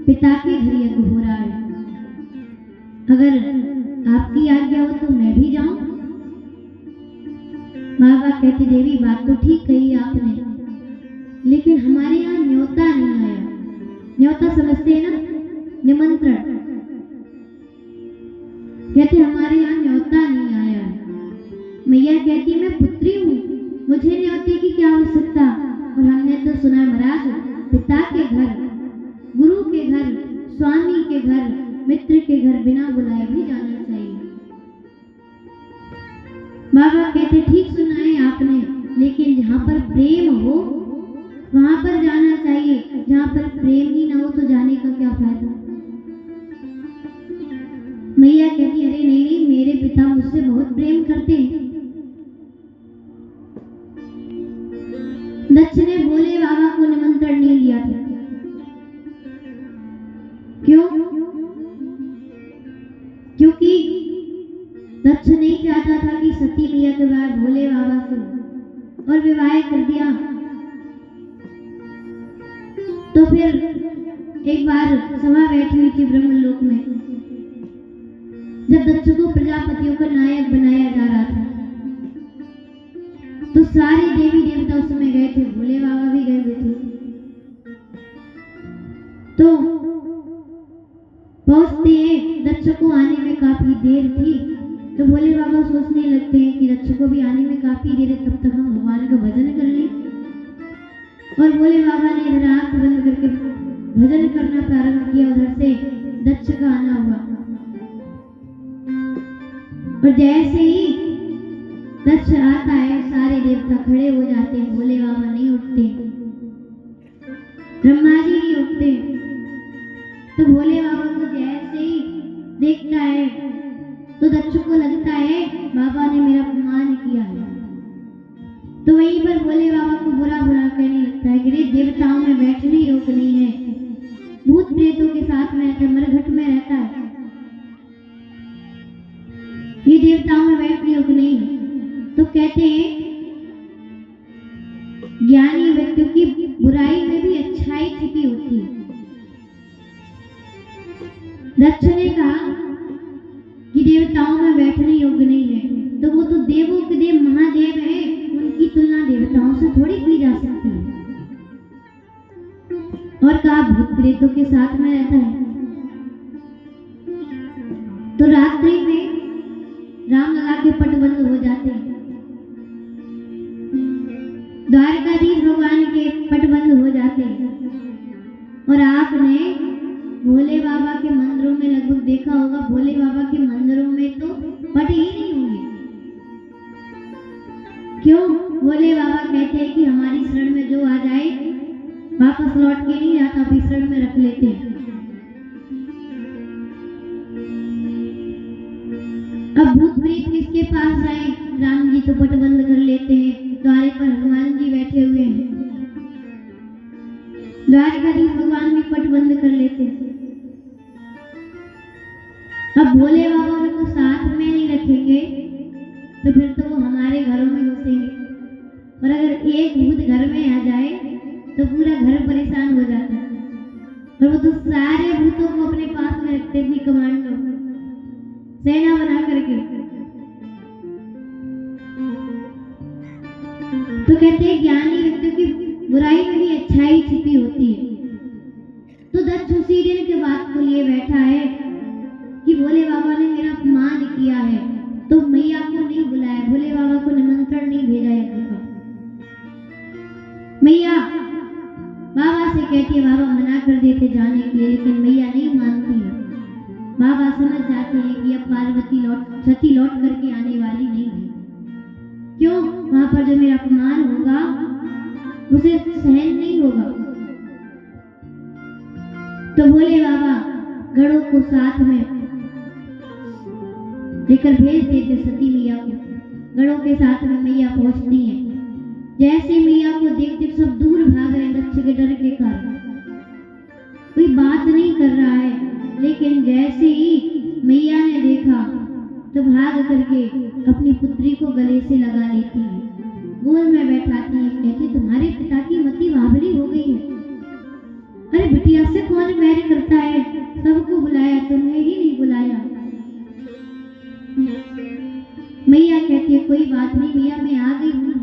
पिता के घर यज्ञ हो रहा है, अगर आपकी आज्ञा हो तो मैं भी जाऊं। बाबा कहते देवी बात तो ठीक कही आपने, लेकिन हमारे यहाँ न्योता नहीं आया। न्योता समझते हैं ना, निमंत्रण। कहते हमारे यहाँ न्योता नहीं आया। मैया कहती मैं पुत्री हूँ, मुझे न्योते की क्या आवश्यकता। और हमने तो सुना महाराज पिता के घर, गुरु के घर, स्वामी के घर, मित्र के घर बिना बुलाए भी जाना चाहिए। बाबा कहते ठीक सुना है आपने, लेकिन जहाँ पर प्रेम हो वहां पर जाना चाहिए, जहाँ पर प्रेम ही ना हो तो जाने का क्या फायदा। मैया कहती अरे नहीं नहीं, मेरे पिता मुझसे बहुत प्रेम करते हैं। दक्ष ने भोले बाबा को निमंत्रण नहीं दिया था। क्यों? क्योंकि दक्ष नहीं चाहता था कि सती मैया के बाद भोले बाबा से और विवाह कर दिया तो फिर एक बार सभा बैठी हुई थी ब्रह्मलोक में, जब दक्ष को प्रजापतियों का नायक बनाया जा रहा था तो सारे देवी देवता उस समय गए थे, भोले बाबा भी गए हुए थे। तो पहुंचते दक्ष को आने में काफी देर थी, तो भोले बाबा सोचने लगते हैं कि दक्ष को भी आने में काफी देर है, तब तक हम भगवान का भजन कर लें। और भोले बाबा ने इधर आंख बंद करके भजन करना प्रारंभ किया, उधर से दक्ष का आना हुआ। और जैसे ही दक्ष आता है सारे देवता खड़े हो जाते हैं, भोले बाबा नहीं उठते, ब्रह्मा जी नहीं उठते। तो भोले बाबा को जैसे ही देखता है तो दक्ष को लगता है बाबा ने मेरा अपमान किया है। तो वहीं पर भोले बाबा को बुरा बुरा कहने लगता है कि रे देवताओं में बैठने योग्य नहीं है, भूत प्रेतों के साथ में रहता है, मरघट में रहता है, ये देवताओं में बैठने योग्य नहीं है। तो कहते हैं ज्ञानी व्यक्तियों की बुराई में भी अच्छाई छिपी होती है। दक्ष ने कहा कि देवताओं में बैठने योग्य नहीं है, तो वो तो देवों के देव महादेव है, उनकी तुलना देवताओं से थोड़ी की जा सकती है। और कहा भूत प्रेतों के साथ में रहता है। तो रात्रि में राम लला के पट बंद हो जाते हैं, द्वारकाधीश भगवान के पट बंद हो जाते हैं। और आपने भोले बाबा के मंदिरों में लगभग देखा होगा, भोले बाबा के मंदिरों में तो पट ही नहीं होंगे। क्यों? भोले बाबा कहते हैं कि हमारी शरण में जो आ जाए वापस लौट के नहीं आता, अपनी शरण में रख लेते हैं। अब भूत प्रेत किसके पास जाए? राम जी तो पट बंद कर लेते हैं, द्वारे पर हनुमान जी बैठे हुए हैं, द्वारकाधीश भगवान भी पट बंद कर लेते हैं। अब भोले बाबा उनको साथ में नहीं रखेंगे तो फिर तो वो हमारे घरों में घुसेंगे, और अगर एक भूत घर में आ जाए तो पूरा घर परेशान हो जाता है। और वो तो सारे भूतों को अपने पास में रखते, अपनी कमांडो सेना बना करके। तो कहते हैं ज्ञानी व्यक्ति की बुराई में भी अच्छाई छिपी होती है। तो दक्ष उसी दिन के बात को लिए बैठा है कि भोले बाबा ने मेरा अपमान किया है, तो मैया को नहीं बुलाया, भोले बाबा को निमंत्रण नहीं भेजा यज्ञ का। मैया बाबा से कहती है, बाबा मना कर देते जाने के लिए, लेकिन मैया नहीं मानती है। बाबा समझ जाते हैं कि अब पार्वती सती लौट करके आने वाली नहीं है। क्यों? वहां पर जो मेरा अपमान होगा उसे सहन नहीं होगा। तो भोले बाबा गणों को साथ में लेकर भेज देते सती मैया को। गणों के साथ में मैया पहुंचती है। जैसे मैया को देखते सब दूर भाग रहे दक्ष के डर के कारण। कोई बात नहीं कर रहा है, लेकिन जैसे ही मैया ने देखा तो भाग करके अपनी पुत्री को गले से लगा लेती है, गोद में बैठाती है, कहती तुम्हारे पिता की मति बावली हो गई है। अरे बिटिया से कौन बैर करता है, सबको बुलाया, तुम्हें ही नहीं बुलाया। मैया कहती है कोई बात नहीं मैया, मैं आ गई हूँ।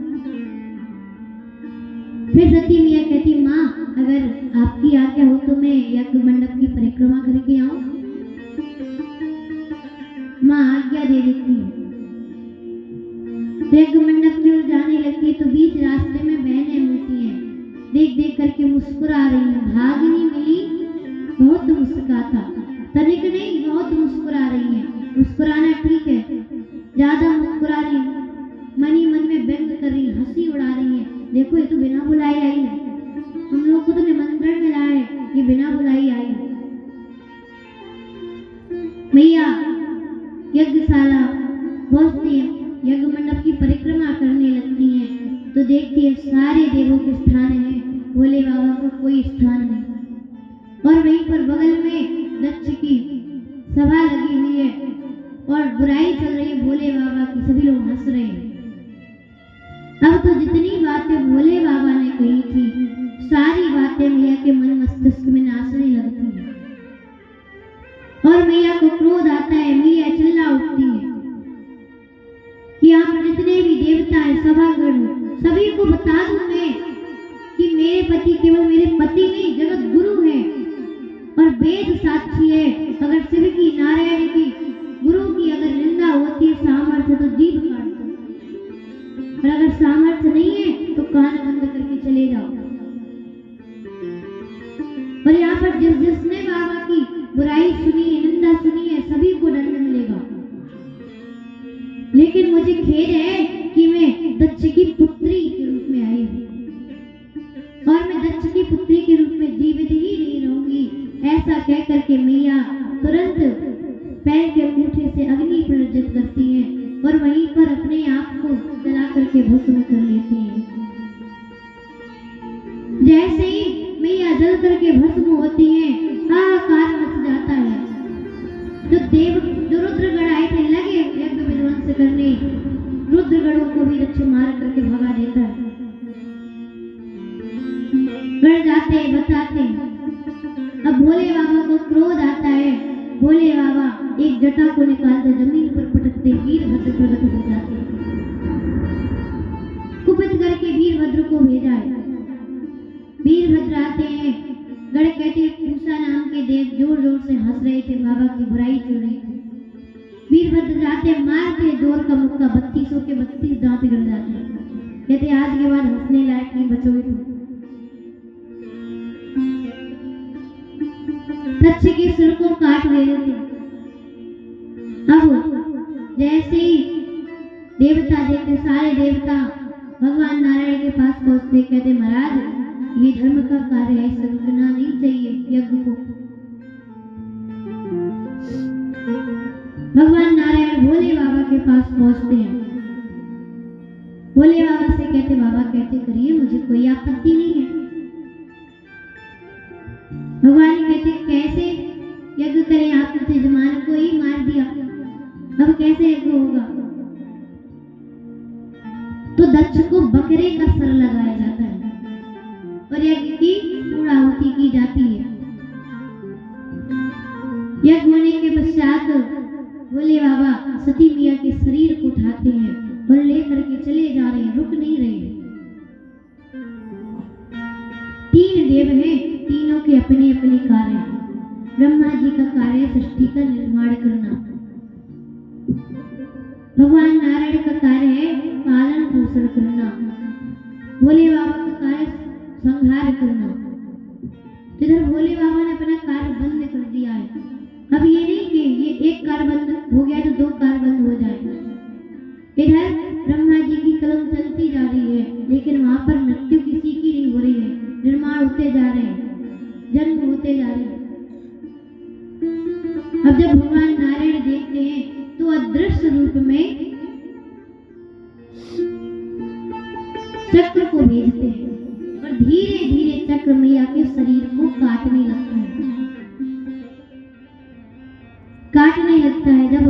फिर सती मैया कहती माँ अगर आपकी आज्ञा हो तो मैं यज्ञ मंडप की परिक्रमा करके आऊं। माँ आज्ञा दे देती है। यज्ञ मंडप की ओर जाने लगती है तो बीच रास्ते में बहनें मिलती हैं, देख देख करके मुस्कुरा रही हैं। भागिनी मिली बहुत मुस्कुराता, तनिक नहीं बहुत मुस्कुरा रही है। मुस्कुराना ठीक है, ज्यादा मुस्कुरा रही, मनी मन में व्यंग कर रही, हंसी उड़ा रही है। देखो ये तो बिना बुलाई आई है, हम लोग को तो निमंत्रण मिला है, ये बिना बुलाई आई है। मैया यज्ञशाला पहुंचती है, यज्ञ मंडप की परिक्रमा करने लगती हैं तो देखती है सारे देवों के स्थान है, भोले बाबा को कोई स्थान नहीं। और वहीं पर बगल में दक्ष की सभा लगी हुई है और बुराई चल रही है भोले बाबा की, सभी लोग हंस रहे हैं। अब तो जितनी बातें भोले बाबा ने कही थी सारी बातें मैया के मन मस्तिष्क में नाचने लगती हैं और मैया को क्रोध आता है। मैया चिल्ला उठती है कि यहाँ पर जितने भी देवता है सभागण सभी को बता दूं मैं कि मेरे पति केवल मेरे पति नहीं जगत गुरु है और वेद साक्षी है। अगर शिव की नारायण की गुरु की अगर निंदा होती है सामर्थ्य तो जीभ काट दो, और अगर सामर्थ्य नहीं है तो कान बंद करके चले जाओ। और यहाँ पर जिसने बाबा की बुराई सुनी है, निंदा सुनी है, सभी को दंड मिलेगा। लेकिन मुझे खेद है कि मैं दक्ष की पुत्री के रूप में आई हूँ और मैं दक्ष की पुत्री के रूप में जीवित ही नहीं रहूंगी। ऐसा कह करके मैया तुरंत पैर के अंगूठे से अग्नि प्रज्वलित करती हैं और वहीं पर अपने आप को जला करके भस्म कर लेती हैं। जैसे ही मैया जल करके भस्म होती हैं, हाहाकार मच जाता है। जो रुद्रगण आए थे लगे यज्ञ विध्वंस करने, रुद्रगणों को भी दक्ष मार करके भगा देता है। गण जाते बताते हैं। अब भोले बाबा को क्रोध आता है, भोले बाबा एक जटा को निकालकर जमीन पर पटकते वीरभद्र प्रकट हो जाते हैं। कुपित करके वीरभद्र को भेजा है। वीरभद्र आते हैं, गण कहते हैं पूषा नाम के देव जोर जोर से हंस रहे थे, बाबा की बुराई चल रही थी। वीरभद्र जाते मारते जोर का मुक्का, 32 के 32 दांत गिर जाते हैं। कहते आज के बाद हंसने लायक नहीं बचोगे तुम। दक्ष के सिर को काट रहे थे। अब जैसे ही देवता देखते, सारे देवता भगवान नारायण के पास पहुंचते, कहते महाराज ये धर्म का कार्य है, इसे रुकना नहीं चाहिए यज्ञ को। भगवान नारायण भोले बाबा के पास पहुंचते हैं। भोले बाबा से कहते बाबा कहते करिए, मुझे कोई आपत्ति नहीं है। भगवान कहते कैसे यज्ञ करें, आपने यजमान को ही मार दिया, अब कैसे यज्ञ होगा। तो दक्ष को बकरे का सर लगाया जाता है और यज्ञ की पूर्णाहुति की जाती है। यज्ञ होने के पश्चात भोले बाबा सती मैया के शरीर को उठाते हैं और लेकर के चले जा रहे हैं, रुक नहीं रहे हैं। 3 देव हैं, तीनों के अपने अपने कार्य हैं। ब्रह्मा जी का कार्य सृष्टि का निर्माण करना, भगवान नारायण का कार्य है पालन पोषण करना, भोले बाबा का कार्य संहार करना। इधर भोले बाबा ने अपना कार्य बंद कर दिया है। अब ये नहीं कि ये एक कार्य बंद हो गया तो 2 कार्य बंद हो जाए। इधर ब्रह्मा जी की कलम चलती जा रही है, लेकिन वहां पर मृत्यु किसी की नहीं हो रही है, निर्माण होते जा रहे हैं, जन्म होते जा रहे हैं। अब जब भगवान नारायण देखते हैं तो अदृश्य रूप में चक्र को भेजते हैं और धीरे धीरे चक्र मैया के शरीर को काटने लगता है। काटने लगता है, जब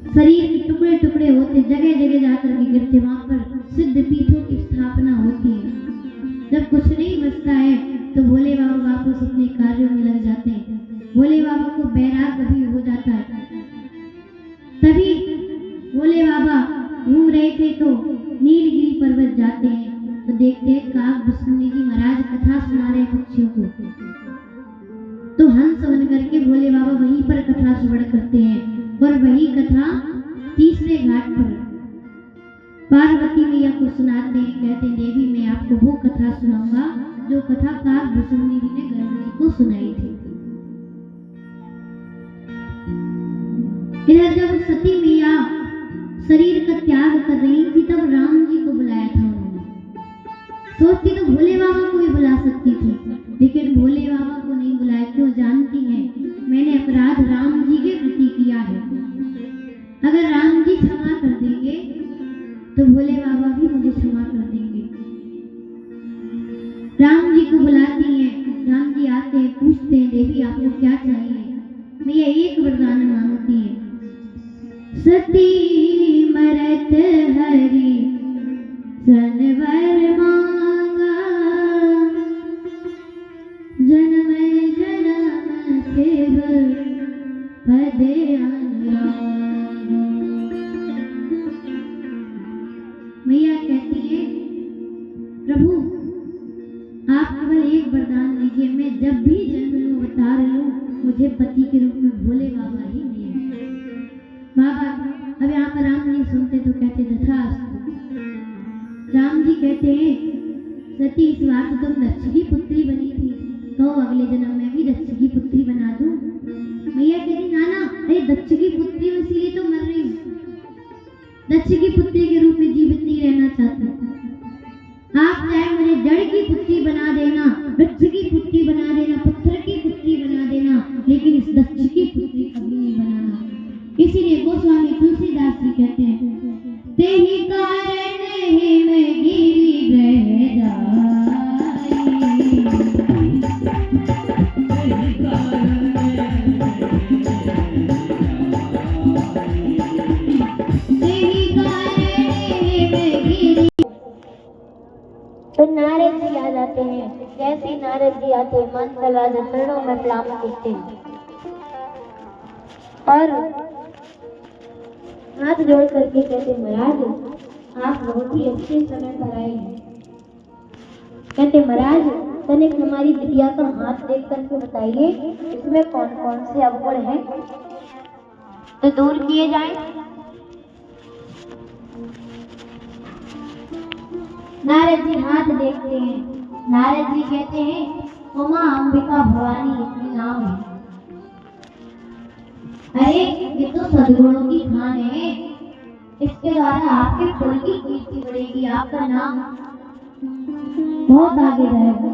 शरीर के टुकड़े टुकड़े होते, जगह जगह जाकर के गिरते, वहां पर सिद्ध पीठों की स्थापना होती है। जब कुछ नहीं बचता है तो भोले बाबा वापस अपने कार्यों में लग जाते हैं। भोले बाबा को बैराग भी हो जाता है। तभी भोले बाबा घूम रहे थे तो नीलगिरी पर्वत जाते हैं तो देखते हैं काग भुसमुनि जी महाराज कथा सुना रहे पक्षियों को। तो हंस बन करके भोले बाबा वहीं पर कथा श्रवण करते हैं और वही कथा तीसरे घाट पर पार्वती मैया को सुनाते हैं। कहते हैं देवी मैं आपको वो कथा सुनाऊंगा जो कथा काग भुसमुनि जी ने गरुड़ जी को सुनाई थी। इधर जब सती मैया शरीर का त्याग कर रही थी तब राम जी को बुलाया था उन्होंने। सोचती तो भोले बाबा को भी बुला सकती थी, लेकिन भोले बाबा को नहीं बुलाया। क्यों? जानती है मैंने अपराध राम जी के प्रति किया है। अगर राम जी क्षमा कर देंगे तो भोले बाबा भी मुझे क्षमा कर देंगे। राम जी को बुलाती हैं। राम जी आते हैं, पूछते हैं देवी आपको क्या चाहिए? मैया एक वरदान मांगती है, सती मरत हरि सनवर मांगा, जन्म जन्म सेव पद अनुरागा। मैया कहती है प्रभु आप केवल एक वरदान दीजिए, मैं जब भी जन्म लूं अवतार लूं मुझे पति के रूप में भोले बाबा ही मिले। बाबा अब यहाँ पर राम जी सुनते तो कहते तथास्तु। राम जी कहते हैं सती इस बार तो तुम दक्ष की पुत्री बनी थी, कहो अगले जन्म में भी दक्ष की पुत्री बना दूं। मैया कहती नाना अरे दक्ष की पुत्री हूं इसीलिए तो मर रही हूँ, दक्ष की पुत्री के रूप में जीवित नहीं रहना चाहती। आप चाहे मुझे जड़ की पुत्री बना देना, वृक्ष की पुत्री बना देना, पत्थर की पुत्री बना देना, लेकिन इस दक्ष की पुत्री कभी नहीं बनाना। इसीलिए गोस्वामी तुलसीदास जी कहते हैं तेहि कारण हिम गिरि रह जाई, तेहि कारण हिम गिरि। तो नारद जी आ जाते हैं। जैसे नारद जी आते हैं मानसर राजा चरणों में प्रणाम करते हैं और हाथ जोड़ करके कहते महाराज आप बहुत ही अच्छे समय पर आए हैं। कहते महाराज तनिक हमारी बिटिया का हाथ देख करके बताइए इसमें कौन कौन से अवगुण हैं तो दूर किए जाएं। नारद जी हाथ देखते हैं। नारद जी कहते हैं उमा अंबिका भवानी इतनी नाम है। अरे ये तो सद्गुणों की खान है, इसके द्वारा आपके कुल की कीर्ति बढ़ेगी, आपका नाम बहुत आगे रहेगा।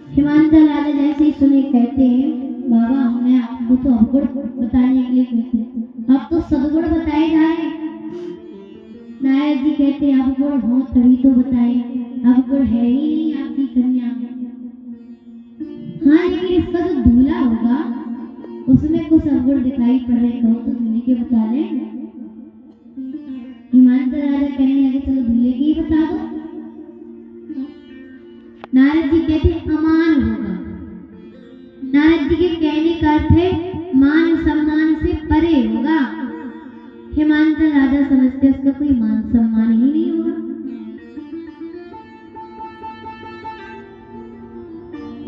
हिमांचल राजा जैसे ही सुने कहते हैं बाबा हमने आपको तो अवगुण बताने के लिए कहते हैं, अब तो सद्गुण बताए जा रहे हैं। नारद जी कहते हैं अवगुण हो तभी तो बताए, अवगुण है ही नहीं आपकी कन्या में। हाँ लेकिन इसका जो दूल्हा होगा उसमें कुछ अवगुण दिखाई पड़ रहे, कहो तो दूल्हे के बता दें। हिमांचल राजा कहने लगे चलो दूल्हे की ही बता दो। नारद जी कहते अमान होगा। नारद जी के कहने का अर्थ है मान सम्मान से परे होगा। हिमांचल राजा समझते उसका कोई मान सम्मान ही नहीं होगा।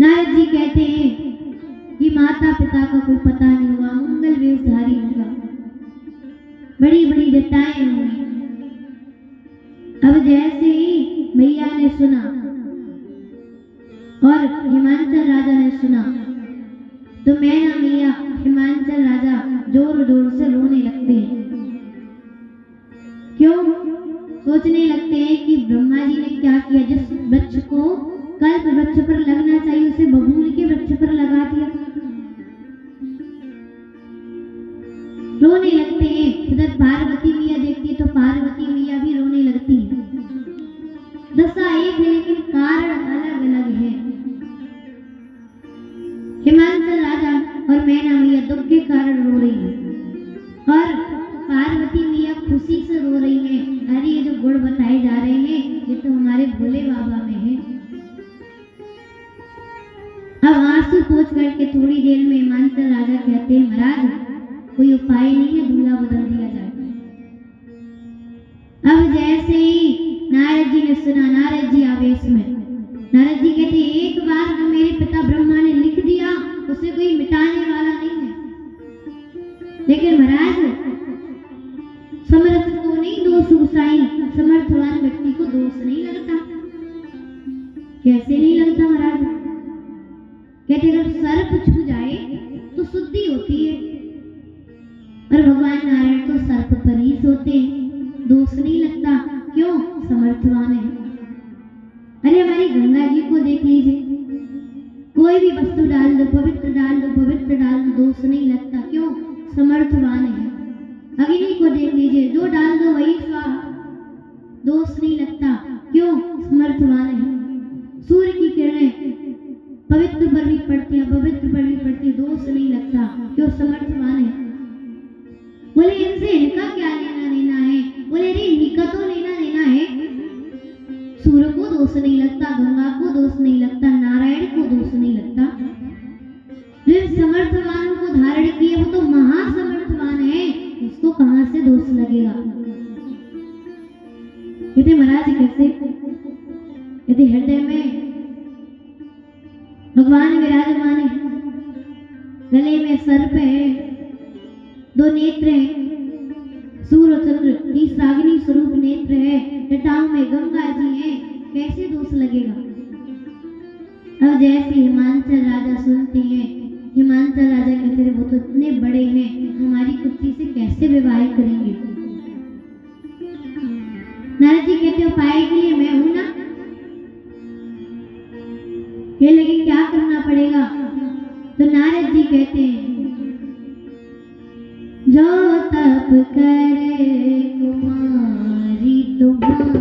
नारद जी कहते हैं कि माता पिता का कोई पता नहीं होगा, मंगल वेशधारी होगा, बड़ी बड़ी जटाएं होंगी। अब जैसे ही मैया ने सुना और हिमांचल राजा ने सुना तो मैना मैया हिमांचल राजा जोर जोर से रोने लगते हैं। क्यों? सोचने लगते हैं कि ब्रह्मा जी ने क्या किया, जिस वृक्ष को कल्प वृक्ष पर लगना चाहिए उसे बबूल के वृक्ष पर लगा दिया। रोने लगते हैं। इधर पार्वती मैया देखती है तो पार्वती मैया भी रोने लगती है। दशा एक है लेकिन कारण अलग अलग है। हिमांचल राजा और और मैना मैया दुख के कारण रो रही है और पार्वती मैया खुशी से रो रही है। अरे ये जो गुण बताए जा रहे हैं ये तो हमारे भोले बाबा में है। अब आंसू पोंछ करके थोड़ी देर में हिमांचल राजा कहते हैं महाराज कोई उपाय नहीं है, दूल्हा बदल दिया जाए। अब जैसे ही नारद जी ने सुना, नारद जी आवेश में, नारद जी कहते एक बार जो मेरे पिता ब्रह्मा ने लिख दिया उसे कोई मिटाने वाला नहीं है। लेकिन महाराज समर्थ को नहीं दोष गुसाई, समर्थवान व्यक्ति को दोष नहीं लगता। कैसे नहीं लगता महाराज? कहते अगर सर्प छू जाए तो शुद्धि होती है और भगवान नारायण तो सर्प पर ही सोते हैं, दोष नहीं लगता। क्यों? समर्थवान है। अरे हमारी गंगा जी को देख लीजिए, कोई भी वस्तु डाल दो, पवित्र डाल दो, पवित्र डाल दो, दोष नहीं लगता। क्यों? समर्थवान है। अग्नि को देख लीजिए, जो डाल दो वही स्वाहा, दोष नहीं लगता। क्यों? समर्थवान है। सूर्य की किरणें पवित्र पर भी पड़ती है, पवित्र पर भी पड़ती है, दोष नहीं लगता। क्यों? समर्थवान है। बोले इनसे इनका क्या लेना देना है? बोले अरे इनका तो लेना देना है। सूर्य को दोष नहीं लगता, गंगा को दोष नहीं लगता, नारायण को दोष नहीं लगता। जो समर्थवानों को धारण किए वो तो महासमर्थवान है, उसको कहां से दोष लगेगा? कहते महाराज कैसे? कहते हृदय में भगवान विराजमान है, गले में सर्प है, दो नेत्र हैं, सूर्य चंद्र, तीसरा अग्नि स्वरूप नेत्र है, जटाओं में गंगा जी हैं, कैसे दोष लगेगा? अब जैसे हिमांचल राजा सुनते हैं, हिमांचल राजा कहते हैं वो तो इतने बड़े हैं, हमारी पुत्री से कैसे विवाह करेंगे? नारद जी कहते हो उपाय के लिए मैं हूं ना, ये लेकिन क्या करना पड़ेगा? तो नारद जी कहते हैं जो तप करे कुमारी तुम्हारी,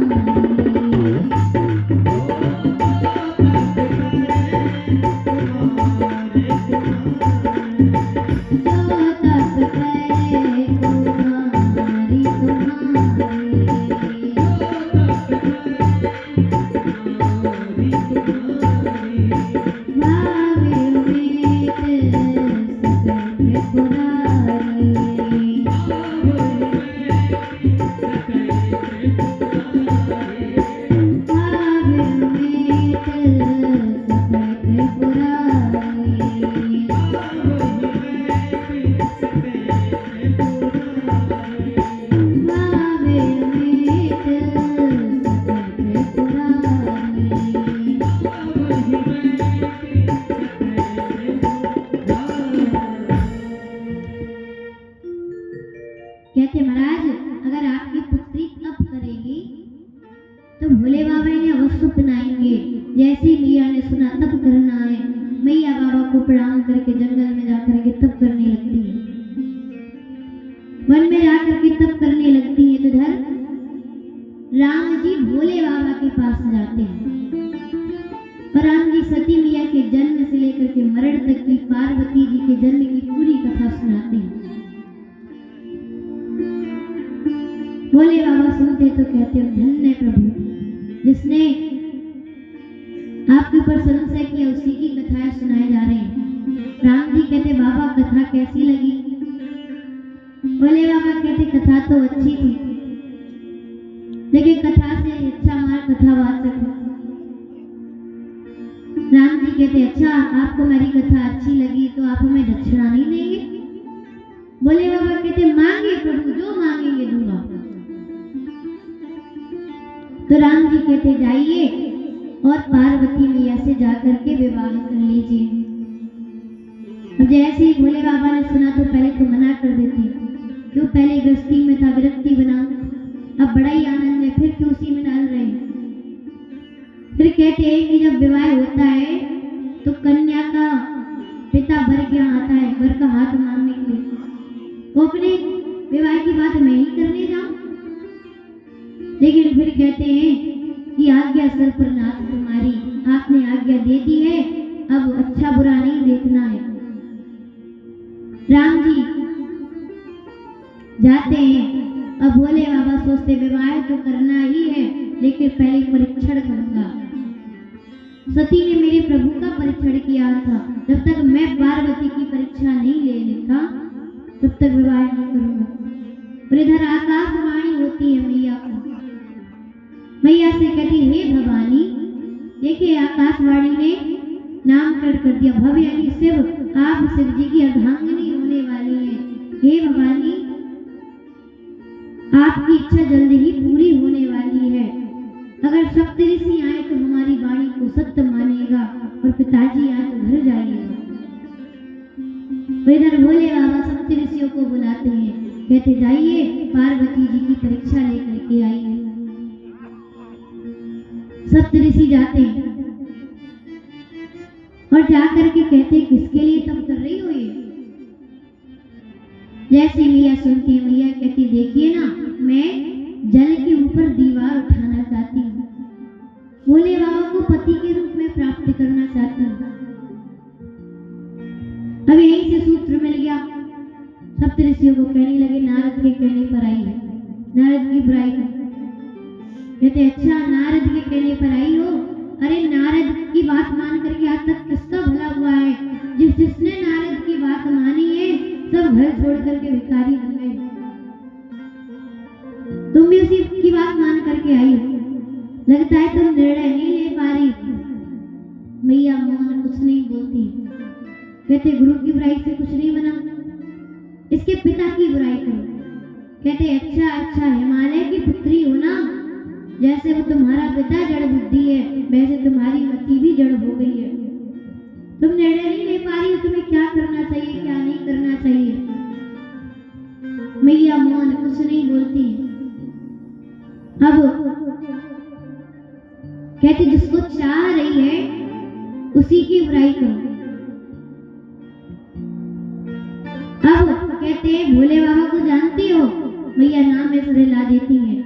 कहते महाराज अगर आपकी पुत्री तप करेगी तो भोले बाबा इन्हें अवश्य अपनाएंगे। जैसे मैया ने सुना तप करना है, मैया बाबा को प्रणाम करके जंगल में जाकर के तप करने लगती है, वन में जाकर के तप करने लगती है। तो इधर राम जी भोले बाबा के पास जाते हैं और राम जी सती मैया के जन्म से लेकर के मरण तक की, पार्वती जी के जन्म की पूरी कथा सुनाते हैं। भोले बाबा सुनते तो कहते हैं धन्य प्रभु, जिसने आपके ऊपर संशय किया उसी की कथाएं सुनाए जा रहे हैं। राम जी कहते बाबा कथा कैसी लगी? भोले बाबा कहते कथा तो अच्छी थी, लेकिन कथा से अच्छा हमारा कथावाचक है। राम जी कहते अच्छा आपको मेरी कथा अच्छी लगी तो आप हमें दक्षिणा नहीं देंगे? भोले बाबा कहते मांगे प्रभु, जो मांगेंगे दूंगा। तो राम जी कहते जाइए और पार्वती मैया से जाकर के विवाह कर लीजिए। अब जैसे ही भोले बाबा ने सुना तो पहले तो मना कर देते, क्यों? पहले गृहस्थी में था, विरक्ति बना, अब बड़ा ही आनंद है, फिर क्यों उसी में डाल रहे हैं? फिर कहते हैं कि जब विवाह होता है तो कन्या का पिता वर के यहाँ आता है, वर का हाथ मांगने के लिए। वो अपने विवाह की बात मैं ही करने जाऊं, लेकिन फिर कहते हैं कि आज्ञा सर पर नाथ तुम्हारी, आपने आज्ञा दे दी है, अब अच्छा बुरा नहीं देखना है। राम जी जाते हैं। अब भोले बाबा सोचते विवाह तो करना ही है, लेकिन पहले परीक्षण करूंगा। सती ने मेरे प्रभु का परीक्षण किया था, जब तक मैं पार्वती की परीक्षा नहीं ले लेता तब तक विवाह नहीं करूंगा। और इधर आकाशवाणी होती है मैया को। मैया से कहती, हे भवानी, देखिए आकाशवाणी ने नामकरण कर दिया, भव्य यानी शिव, आप शिव जी की अर्धांगिनी होने वाली हैं। हे भवानी, आपकी इच्छा जल्दी ही पूरी होने वाली है। अगर सप्तऋषि आए तो हमारी वाणी को सत्य मानेगा, और पिताजी आए तो घर जाइएगा। इधर भोले बाबा सप्तऋषियों को बुलाते हैं, कहते जाइए पार्वती जी की परीक्षा लेकर के आइए। सप्तऋषि जाते हैं और जाकर के कहते, किसके लिए तब कर रही हो ये? जैसे मैया सुनती है, मैया कहती, देखिए ना, मैं जल के ऊपर दीवार उठाना चाहती हूँ, भोले बाबा को पति के रूप में प्राप्त करना चाहती हूँ। अब यहीं से सूत्र मिल गया। सप्तऋषियों को कहने लगे, नारद के कहने पर आई है, नारद की बुराई कर। कहते, अच्छा नारद के कहने पर आई हो? अरे नारद की बात मान करके आज तक किसका भला हुआ है? जिसने नारद की बात मानी है सब घर छोड़ करके भिखारी बन गए। तुम भी उसी की बात मान करके आई हो, लगता है तुम निर्णय नहीं ले पा रही। मैया मौन, कुछ नहीं बोलती। कहते, गुरु की बुराई से कुछ नहीं बना, इसके पिता की बुराई करो। कहते, अच्छा हिमालय की पुत्री हो ना, जैसे वो तुम्हारा पिता जड़ बुद्धि है, वैसे तुम्हारी मति भी जड़ हो गई है। तुम निर्णय नहीं ले पा रही हो, तुम्हें क्या करना चाहिए क्या नहीं करना चाहिए। मैया मौन, कुछ नहीं बोलती। अब कहते, जिसको चाह रही है उसी की बुराई करो। अब कहते, भोले बाबा को जानती हो? मैया नाम ऐसे दिला देती है।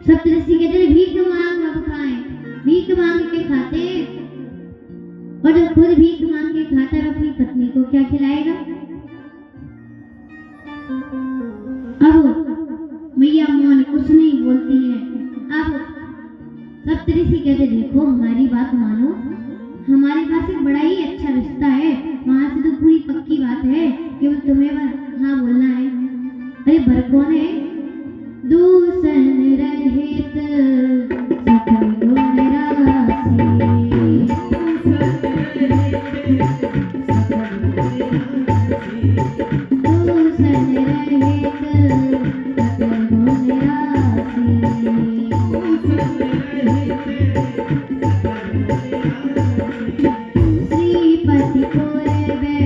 सप्तऋषि कहते, भीख मांग अब खाएं, भीख मांग के खाते हैं, और जब खुद भीख मांग के खाता है अपनी पत्नी को क्या खिलाएगा? अब मैया मौन, कुछ नहीं बोलती है। अब सप्तऋषि कहते, देखो हमारी बात मानो, हमारे पास एक बड़ा ही अच्छा रिश्ता है, वहां से तो पूरी पक्की बात है, केवल तुम्हें हाँ बोलना है। अरे बर कौन है? दूसन रहित सकल गुण राशि, दूसन रहित सकल गुण राशि, श्रीपति पूर्वे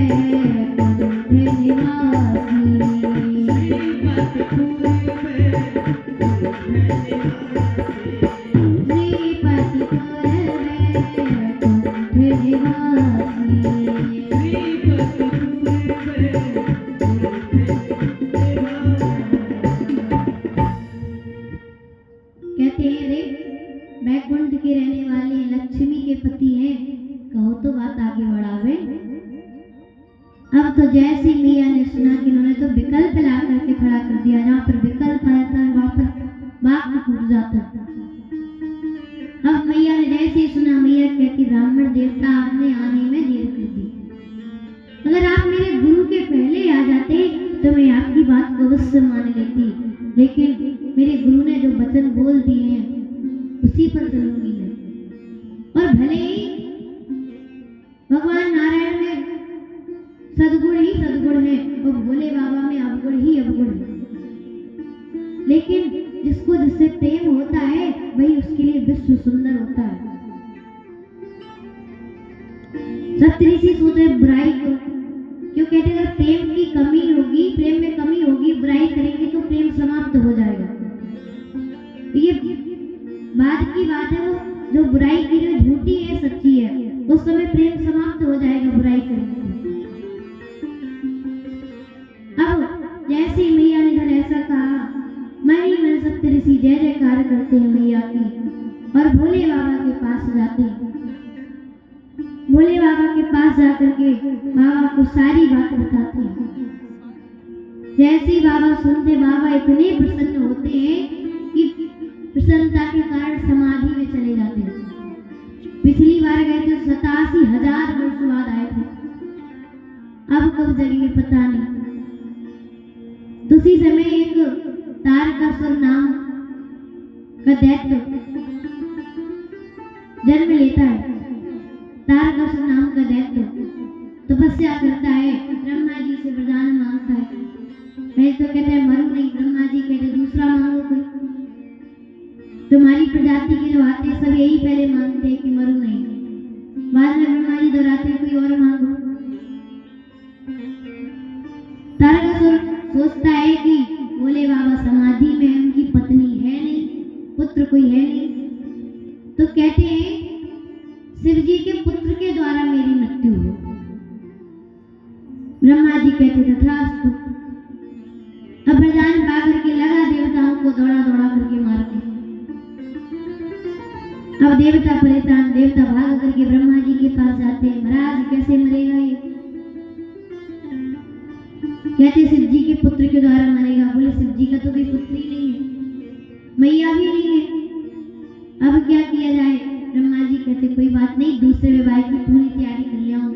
कुंठ निवासी, कहते हैं, रे बैकुंठ के रहने वाले लक्ष्मी के पति हैं, कहो तो बात आगे बढ़ावे। अब तो जैसी मैया ने सुना कि उन्होंने तो विकल्प ला करके खड़ा कर दिया, जहाँ पर विकल्प आता है वहां पर बात टूट जाता है। अब मैया ने जैसे ही सुना, मैया कहती, ब्राह्मण देवता आपने आने में देर कर दी, अगर आप मेरे गुरु के पहले आ जाते तो मैं आपकी बात को अवश्य मान लेती, लेकिन मेरे गुरु ने जो वचन बोल दिए हैं उसी पर चलूंगी मैं। और भले ही भगवान नारायण में सदगुण ही सदगुण है और भोले बाबा में अवगुण ही अवगुण है, लेकिन जिसको जिससे प्रेम होता है वही उसके लिए विश्व सुंदर होता है। सप्तऋषि सोचे बुराई को, क्यों कहते हैं, अगर प्रेम की कमी होगी, प्रेम में कमी होगी, बुराई करेंगे तो प्रेम समाप्त हो जाएगा। ये बाद की बात है, वो जो बुराई की जो झूठी है सच्ची है, उस समय प्रेम समाप्त हो जाएगा बुराई करेंगे। अब जैसे मैया ने घर ऐसा कहा, मन सप्तऋषि जय जयकार करते हैं मैया की और भोले बाबा के पास जाते हैं। भोले बाबा के पास जाकर के बाबा को सारी बात बताते हैं। जैसे ही बाबा सुनते, बाबा इतने प्रसन्न होते हैं कि प्रसन्नता के कारण समाधि में चले जाते हैं। पिछली बार गए थे 87,000 वर्ष बाद आए थे, अब कब जगेंगे पता नहीं। तो उसी समय एक तारकासुर नाम का दैत्य जन्म लेता है। तारकासुर नाम का दैत्य तपस्या करता है, ब्रह्मा जी से वरदान मांगता है। पहले तो कहते हैं मरू नहीं, ब्रह्मा जी कहते दूसरा मांगो कोई। तुम्हारी प्रजाति के जो आते सब यही पहले मांगते हैं कि मरू नहीं, बाद में ब्रह्मा जी दोहराते हैं कोई और मांगो। तारकासुर सोचता है कि भोले बाबा समाधि में, उनकी पत्नी है नहीं, पुत्र कोई है नहीं, तो कहते हैं शिव जी के पुत्र के द्वारा मेरी मृत्यु हो। ब्रह्मा जी कहते तथास्तु। अब वरदान पा करके लगा देवताओं को दौड़ा दौड़ा करके मारते। अब देवता परेशान, देवता भाग करके ब्रह्मा जी के पास जाते हैं। महाराज कैसे मरेगा ये? कहते शिव जी के पुत्र के द्वारा मरेगा। बोले शिव जी का तो कोई पुत्र ही नहीं है, मैया भी नहीं है, अब क्या किया जाए? ब्रह्मा जी कहते कोई बात नहीं, दूसरे विवाह की पूरी तैयारी कर लिया हूँ,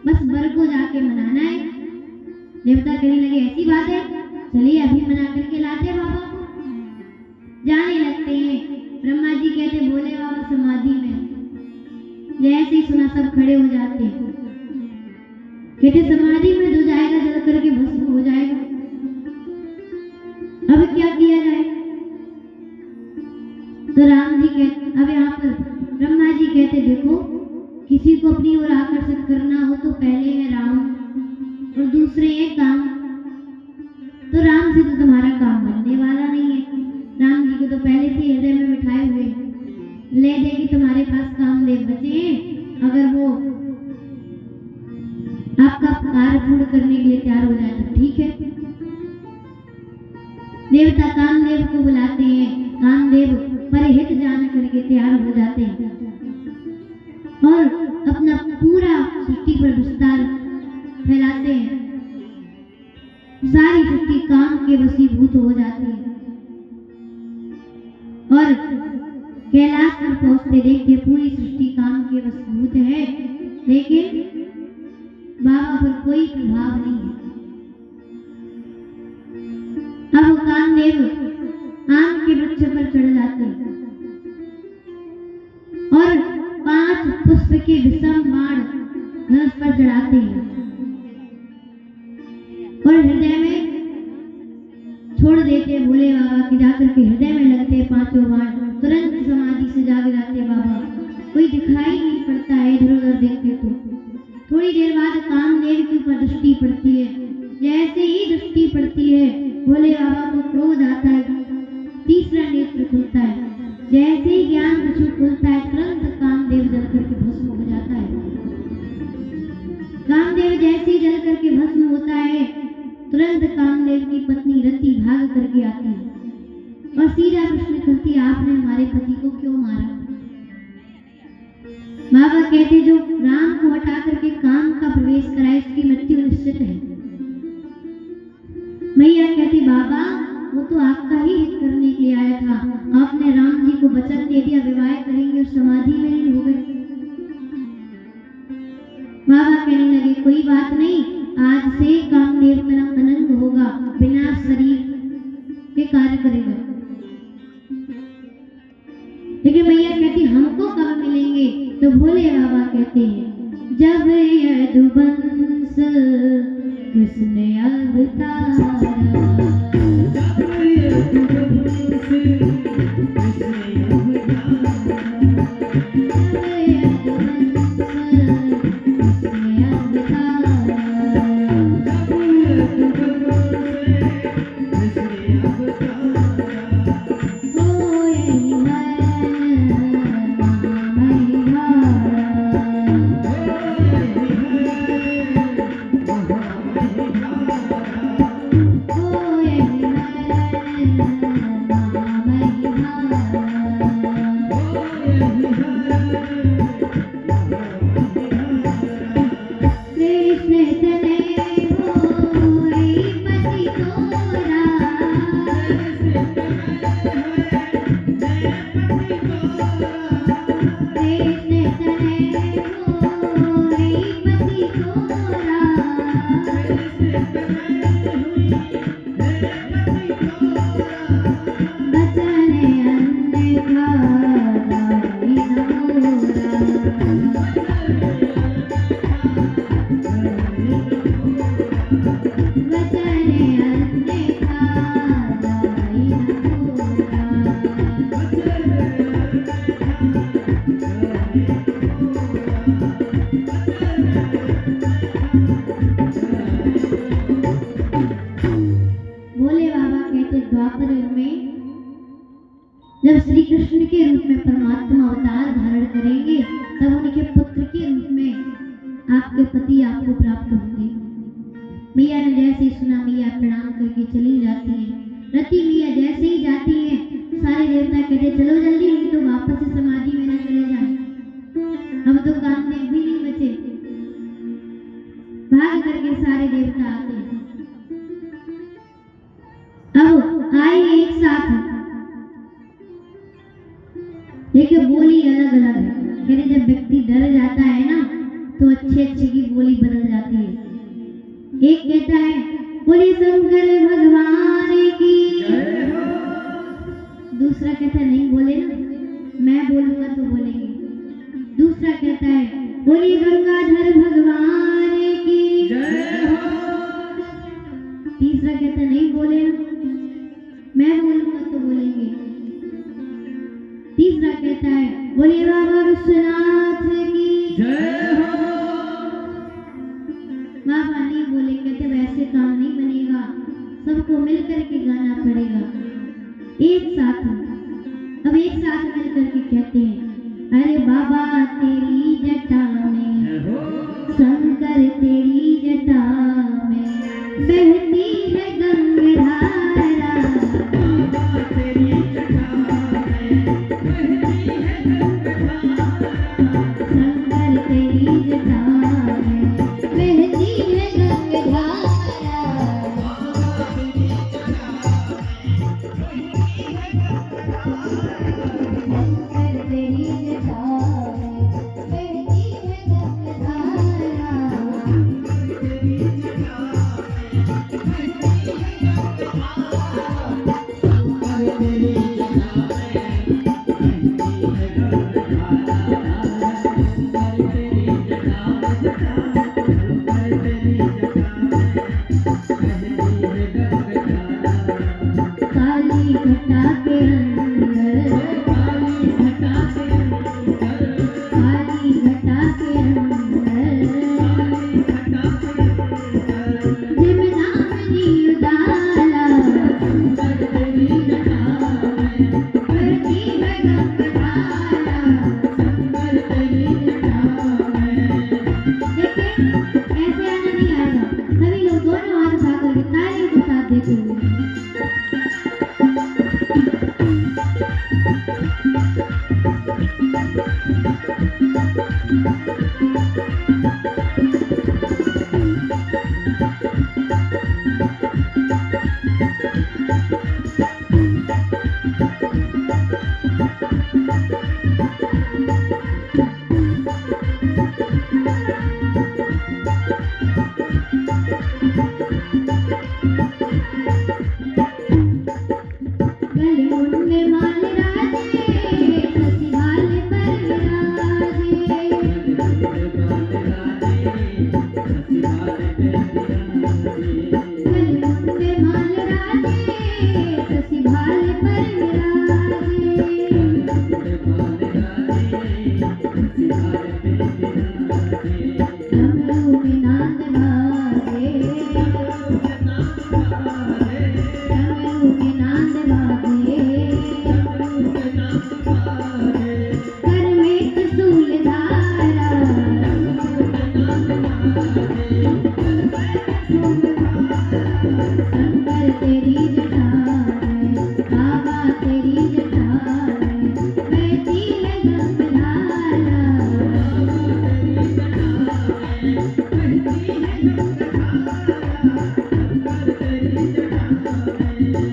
बस वर को जाके मनाना है। देवता कहने लगे ऐसी बात है, चलिए अभी मना करके लाते हैं बाबा को। जाने लगते हैं। ब्रह्मा जी कहते भोले बाबा समाधि में। जैसे ही सुना सब खड़े हो जाते हैं। कहते समाधि में जो जाएगा जल करके भस्म हो जाएगा, अब क्या किया जाए? तो राम जी कहते, अब यहाँ पर ब्रह्मा जी कहते देखो, किसी को अपनी ओर आकर्षित करना हो तो पहले है राम और दूसरे है काम। तो राम से तो तुम्हारा काम बनने वाला नहीं है। राम जी को तो पहले से हृदय में बिठाए हुए ले दे कि तुम्हारे पास कामदेव बचे हैं, अगर वो आपका कार्य पूर्ण करने के लिए तैयार हो जाए तो ठीक है। देवता कामदेव को बुलाते हैं। कामदेव परिहित जान करके तैयार हो जाते हैं और अपना पूरा सृष्टि पर विस्तार फैलाते हैं। सारी सृष्टि काम के वशीभूत हो जाती है और कैलाश पर पहुंचते देखते पूरी सृष्टि काम के वशीभूत है, लेकिन बाबा पर कोई प्रभाव नहीं है। अब कामदेव आम के वृक्ष पर चढ़ जाते हैं और 5 पुष्प के विषम बाण धनुष पर चढ़ाते हैं और हृदय में छोड़ देते हैं भोले बाबा के। जाकर के हृदय में लगते हैं 5 बाण। तुरंत समाधि से जाग जाते हैं बाबा। कोई दिखाई नहीं पड़ता है, इधर उधर देखते तो। थोड़ी देर बाद कामदेव के ऊपर दृष्टि पड़ती है। जैसे ही दृष्टि पड़ती है भोले बाबा को क्रोध आता है, तीसरा नेत्र खुलता है। जैसे ही ज्ञान चक्षु खुलता है तुरंत कामदेव जल करके भस्म हो जाता है। कामदेव जैसे ही जल करके भस्म होता है तुरंत कामदेव की पत्नी रति भाग करके आती है और सीधा प्रश्न करती है आपने हमारे पति को क्यों मारा? बाबा कहते जो राम को हटा करके काम का प्रवेश कराए उसकी मृत्यु निश्चित है। मैया कहती बाबा वो तो आपका ही हित करने के लिए आया था, आपने राम जी को वचन दे दिया विवाह करेंगे और समाधि में नहीं हो गए। बाबा कहने लगे कोई बात नहीं, आज से कामदेव का अनंग होगा, बिना शरीर के कार्य करेगा। लेकिन मैया कहती हमको कब मिलेंगे? तो भोले बाबा कहते हैं जब यदुवंश कृष्ण अवतारा, जाई न मोरा। वचन अन्यथा जाई न मोरा। भोले बाबा कहते द्वापर युग में जब श्री कृष्ण के रूप में परमात्मा अवतार धारण करेंगे तब उनके पुत्र के रूप में आपके पति आपको प्राप्त होंगे। मैया ने जैसे ही सुना मैया प्रणाम करके चली जाती है। रति मैया जैसे ही जाती है सारे देवता कहते चलो जल्दी, नहीं तो वापस से समाधि में न चले जाए, हम तो कामदेव भी नहीं बचे। भाग करके सारे देवता आते हैं। अब आए एक साथ, लेकिन बोली अलग अलग है। कहते जब व्यक्ति डर जाता है ना तो अच्छे अच्छे की बोली बदल जाती है। एक कहता है बोले शंकर भगवान की, दूसरा कहता है नहीं बोले ना, मैं बोलूंगा तो बोलेंगे। दूसरा कहता है बोले गंगाधर भगवान की, तीसरा कहता है नहीं बोले ना, मैं बोलूंगा तो बोलेंगे। तीसरा कहता है बोले बाबा विश्वनाथ की, बाबा नहीं बोले, कहते वैसे काम नहीं बनेगा, सबको मिल करके गाना पड़ेगा एक साथ। अब एक साथ मिल करके कहते हैं अरे बाबा तेरी जटा में, शंकर तेरी जटा में बहती है गंगाधारा,
बाबा तेरी जटा में बहती है गंगाधारा,
शंकर तेरी जटा में बहती है गंगाधारा,
बाबा तेरी जटा में बहती है गंगाधारा,
शंकर तेरी जटा में बहती है गंगाधारा।
तेरी जटा में बहती है गंगाधारा, शंकर तेरी जटा में बहती है गंगाधारा, शंकर तेरी जटा में शंकर तेरी जटा में बहती है गंगाधारा,
काली घटा के अंदर,
काली घटा के अंदर,
काली घटा के अंदर
काली घटा के अंदर,
जिमनामनी उजाला,
शंकर तेरी जटा में
बहती है गंगाधारा।
शंकर तेरी जटा में।
देखिए ऐसे आना नहीं आएगा, सभी लोग दोनों हाथ उठा करके तालियों के साथ देखेंगे। गले मुंडे माल राजे, ससुराल पर विराजे, गले मुंडे माल राजे, ससुराल पर विराजे, डमरू में नाद बाजे, डमरू में नाद बाजे, कर में त्रिशूल धारा, शंकर तेरी जटा में, बाबा तेरी जटा में बहती है गंगाधारा,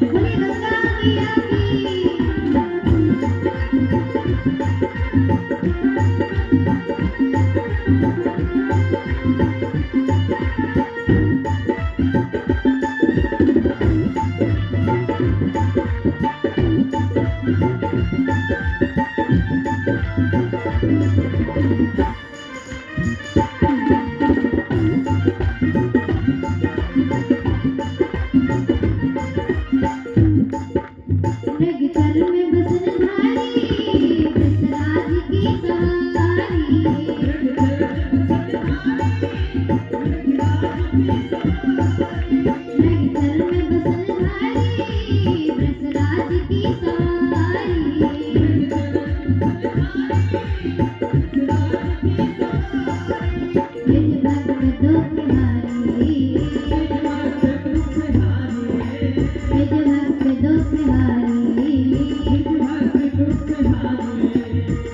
बोले गंगा मैया की।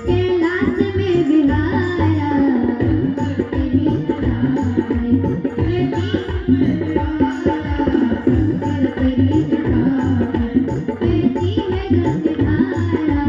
कैलाश में विहारा शंकर तेरी जटा में बेटी है गंगाधारा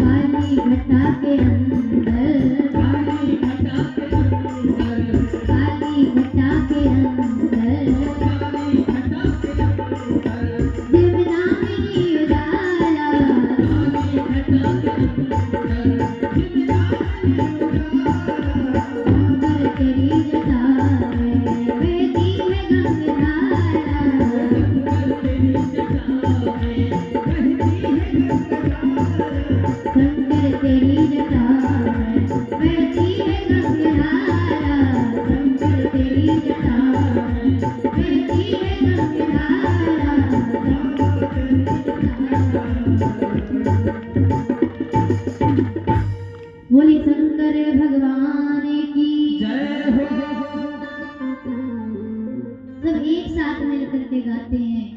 काली घटा के अंदर काली घटा के अंदर दिव्यनामिनी उजाला शंकर तेरी जटा में बेटी है गंगाधारा शंकर तेरी जटा में बेटी है गंगाधारा शंकर तेरी जटा में बेटी है गंगाधारा बोली शंकर भगवान की सब एक साथ मिलकर के गाते हैं।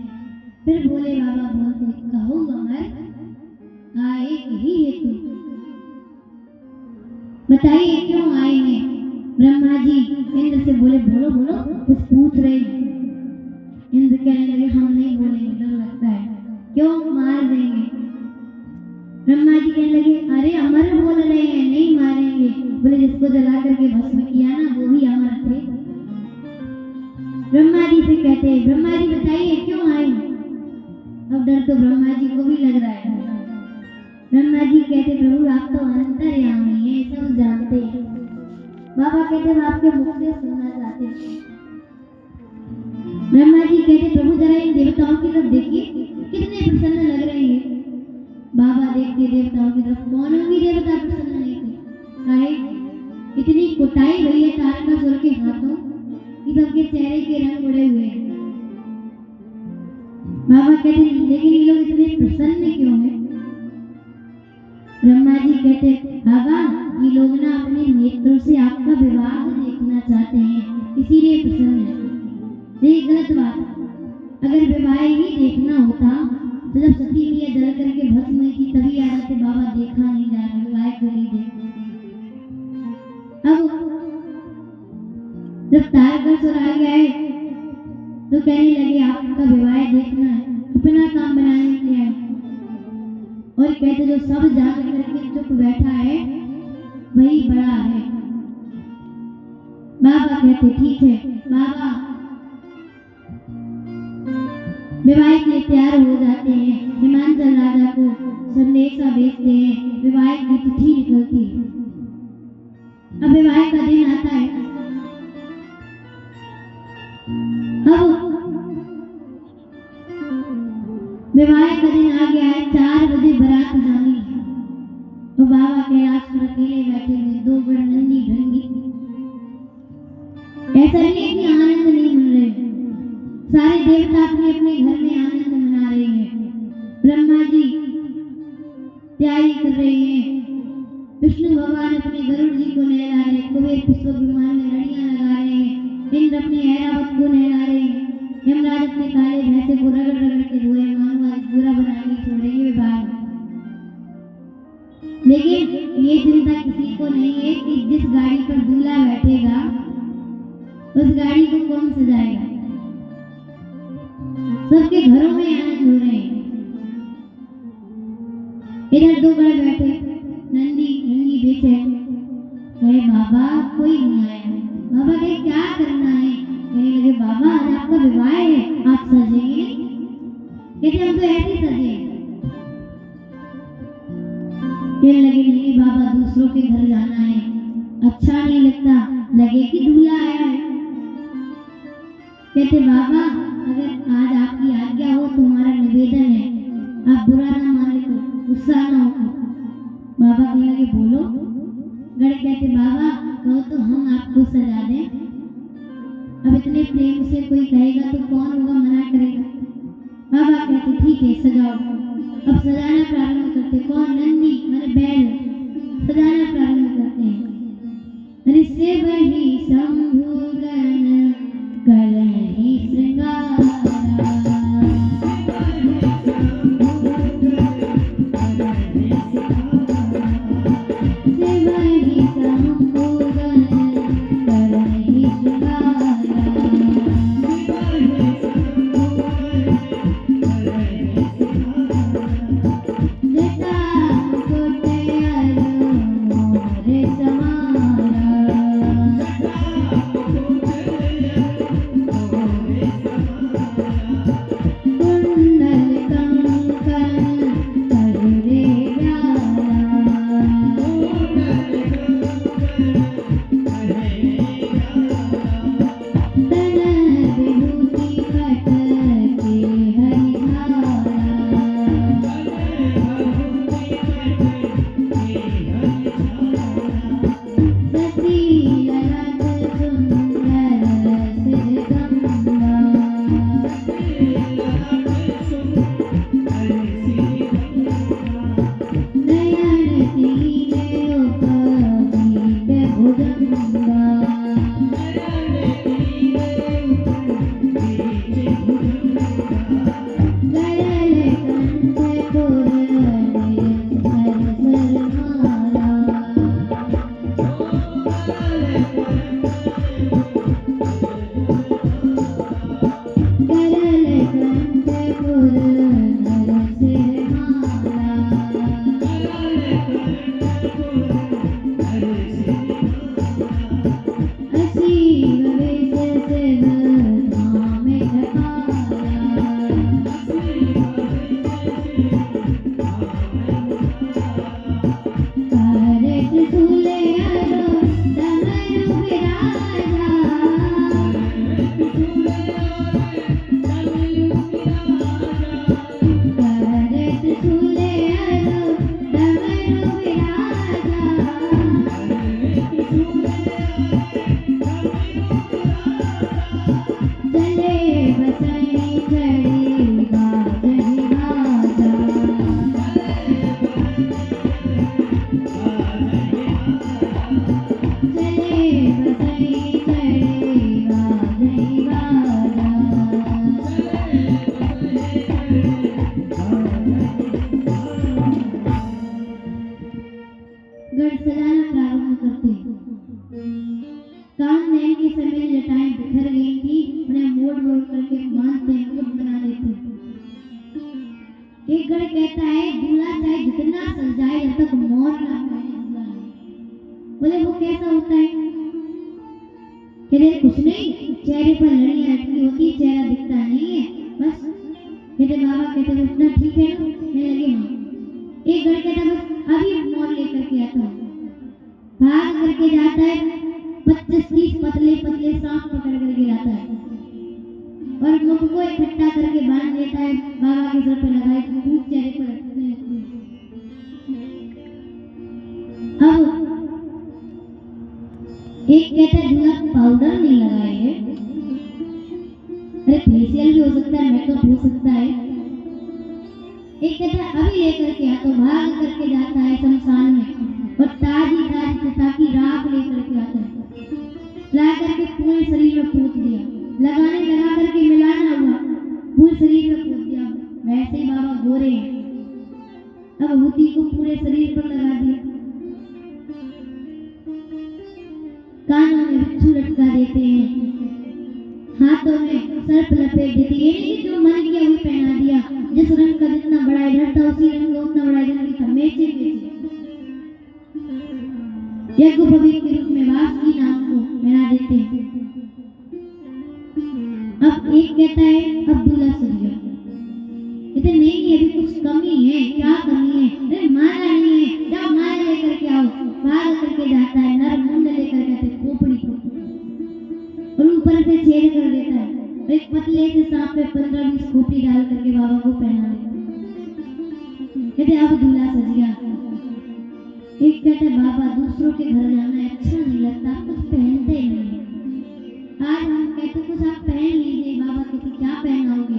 फिर भोले बाबा बोलते कहो अमर आए यही हेतु बताइए क्यों आए हैं। ब्रह्मा जी इंद्र से बोले बोलो बोलो कुछ पूछ रहे हैं। इंद्र कहने लगे हम नहीं बोलेंगे डर लगता है क्यों मार देंगे। ब्रह्मा जी कहने लगे अरे अमर बोल रहे हैं नहीं मारेंगे। बोले जिसको जला करके भस्म किया ना वो भी अमर थे। ब्रह्मा जी से कहते हैं ब्रह्मा जी बताइए क्यों आए। अब डर तो ब्रह्मा जी को भी लग रहा है। ब्रह्मा जी कहते प्रभु आप तो अंतर्यामी हैं सब जानते हैं। बाबा कहते हम आपके मुख से सुनना चाहते हैं। ब्रह्मा जी कहते प्रभु जरा इन देवताओं की तरफ देखिए कितने प्रसन्न लग रहे हैं। बाबा देखते देवताओं की तरफ कौन भी देवता प्रसन्न नहीं थे। आए इतनी कुटाई हुई है तारकासुर के हाथों कि सबके चेहरे के रंग उड़े हुए हैं। बाबा कहते लेकिन ये लोग इतने प्रसन्न क्यों हैं। ब्रह्मा जी कहते बाबा ये लोग ना अपने नेत्रों से आपका विवाह देखना चाहते हैं इसीलिए प्रसन्न है। ये गलत बात। अगर विवाह ही देखना होता तो जब सती मैया जल करके भस्म हुई थी तभी आ जाते बाबा देखा नहीं जा रहा विवाह क्यों नहीं देख। अब जब तारकासुर आ गया है तो कहने लगे आपका विवाह देखना है अपना काम बनाने के लिए। और कहते जो सब जान करके चुप बैठा है वही बड़ा है। बाबा कहते ठीक है। बाबा विवाह के लिए तैयार हो जाते हैं। हिमांचल राजा को संदेशा भेजते हैं। विवाह की चिट्ठी निकलती है। अब विवाह का दिन आता है। अब विवाह का दिन आ गया है 4 बजे बारात जानी है। तो बाबा कैलाश पर अकेले बैठे हुए 2 बड़ नंदी ढंगी। ऐसा नहीं है कि आनंद नहीं मिल रहे सारे देवता अपने अपने घर में आनंद मना रहे हैं। ब्रह्मा जी तैयारी कर रहे हैं। विष्णु भगवान अपने गरुड़ जी को नहला रहे हैं। कुबेर पुष्पक विमान में लड़ियां लगा रहे हैं। इंद्र अपने ऐरावत को नहला रहे हैं। यमराज अपने काले भैंसे को रगड़ रगड़ के धोए मानो आज बुरा बना के छोड़ेंगे विवाह में। लेकिन ये चिंता किसी को नहीं है कि जिस गाड़ी पर दूल्हा बैठेगा उस गाड़ी को कौन सजाएगा। सबके घरों में आनंद हो रहे हैं। इधर 2 बड़े बैठे नंदी नंदी बेचैन कहे बाबा कोई नहीं आया। बाबा कहे क्या करना है। कहने लगे बाबा आज आपका विवाह है आप सजेंगे। कहते हम तो ऐसे सजे। कहने लगे नहीं बाबा दूसरों के घर जाना है अच्छा नहीं लगता लगे कि दूल्हा आया है। कहते बाबा अगर आज आपकी आज्ञा हो तो हमारा निवेदन है आप बुरा ना माने तो गुस्सा ना हो। बाबा कहने लगे बोलो। गण कहते बाबा कहो तो हम आपको सजा दें। अब इतने प्रेम से कोई कहेगा तो कौन होगा मना करेगा। बाबा कहते ठीक है सजाओ। अब सजाना प्रारंभ करते। कौन? नंदी माने बैल सजाना प्रारंभ करते हैं। अरे से वही शंभुगण करहि श्रृंगारा। एक गण कहता है दूल्हा चाहे जितना सजाए जब तक मौत ना आए दूल्हा नहीं। बोले वो कैसा होता है? कहते कुछ नहीं, चेहरे पर लड़ियां अटकी होती, चेहरा दिखता नहीं है बस। कहते बाबा कहते उतना ठीक है ना? मैं लगे हाँ। एक गण कहता बस अभी मोर लेकर के आता हूँ, भाग करके जाता है, 25-30 पतले पतले सांप पकड़ करके लाता है और मुख को इकट्ठा करके बांध देता है, बाबा के सर पर लगाए, खूब चेहरे पर रखने लगते हैं। अब एक कहता है दूल्हा पाउडर नहीं लगाए है, अरे फेशियल भी हो सकता है, मेकअप हो सकता है। एक कहता है अभी लेकर के आ, तो भाग करके जाता है शमशान में और ताजी ताजी ताकि राख लेकर के आता है, ला करके पूरे शरीर में पोत दिया, लगाने लगा करके मिलाना हुआ, पूरे शरीर में पोत दिया। वैसे ही बाबा गोरे हैं, अब भूति को पूरे शरीर पर लगा दिया, कानों में बिच्छू लटका देते हैं, हाथों में सर्प लपेट देते हैं। ये नहीं कि जो मन किया वही पहना दिया, जिस रंग का जितना बड़ा इधर था उसी रंग का उतना बड़ा इधर था, मेचे मेचे। यज्ञोपवीत के रूप में वासुकी नाम को पहना देते हैं। अब एक कहता है अब दूल्हा सज गया, कहते नहीं अभी कुछ कमी है। क्या कमी है? अरे माला नहीं है, जाओ माला लेकर के आओ। भाग करके जाता है, नर मुंड लेकर के खोपड़ी को और ऊपर से छेद कर देता है, एक पतले से सांप पे 15-20 खोपड़ी डाल करके बाबा को पहना देता है। कहते अब दूल्हा सज गया। एक कहते बाबा दूसरों के घर जाना अच्छा नहीं लगता, कुछ पहनते नहीं, आज हम कहते कुछ आप पहन लीजिए। बाबा कहते क्या पहनाओगे?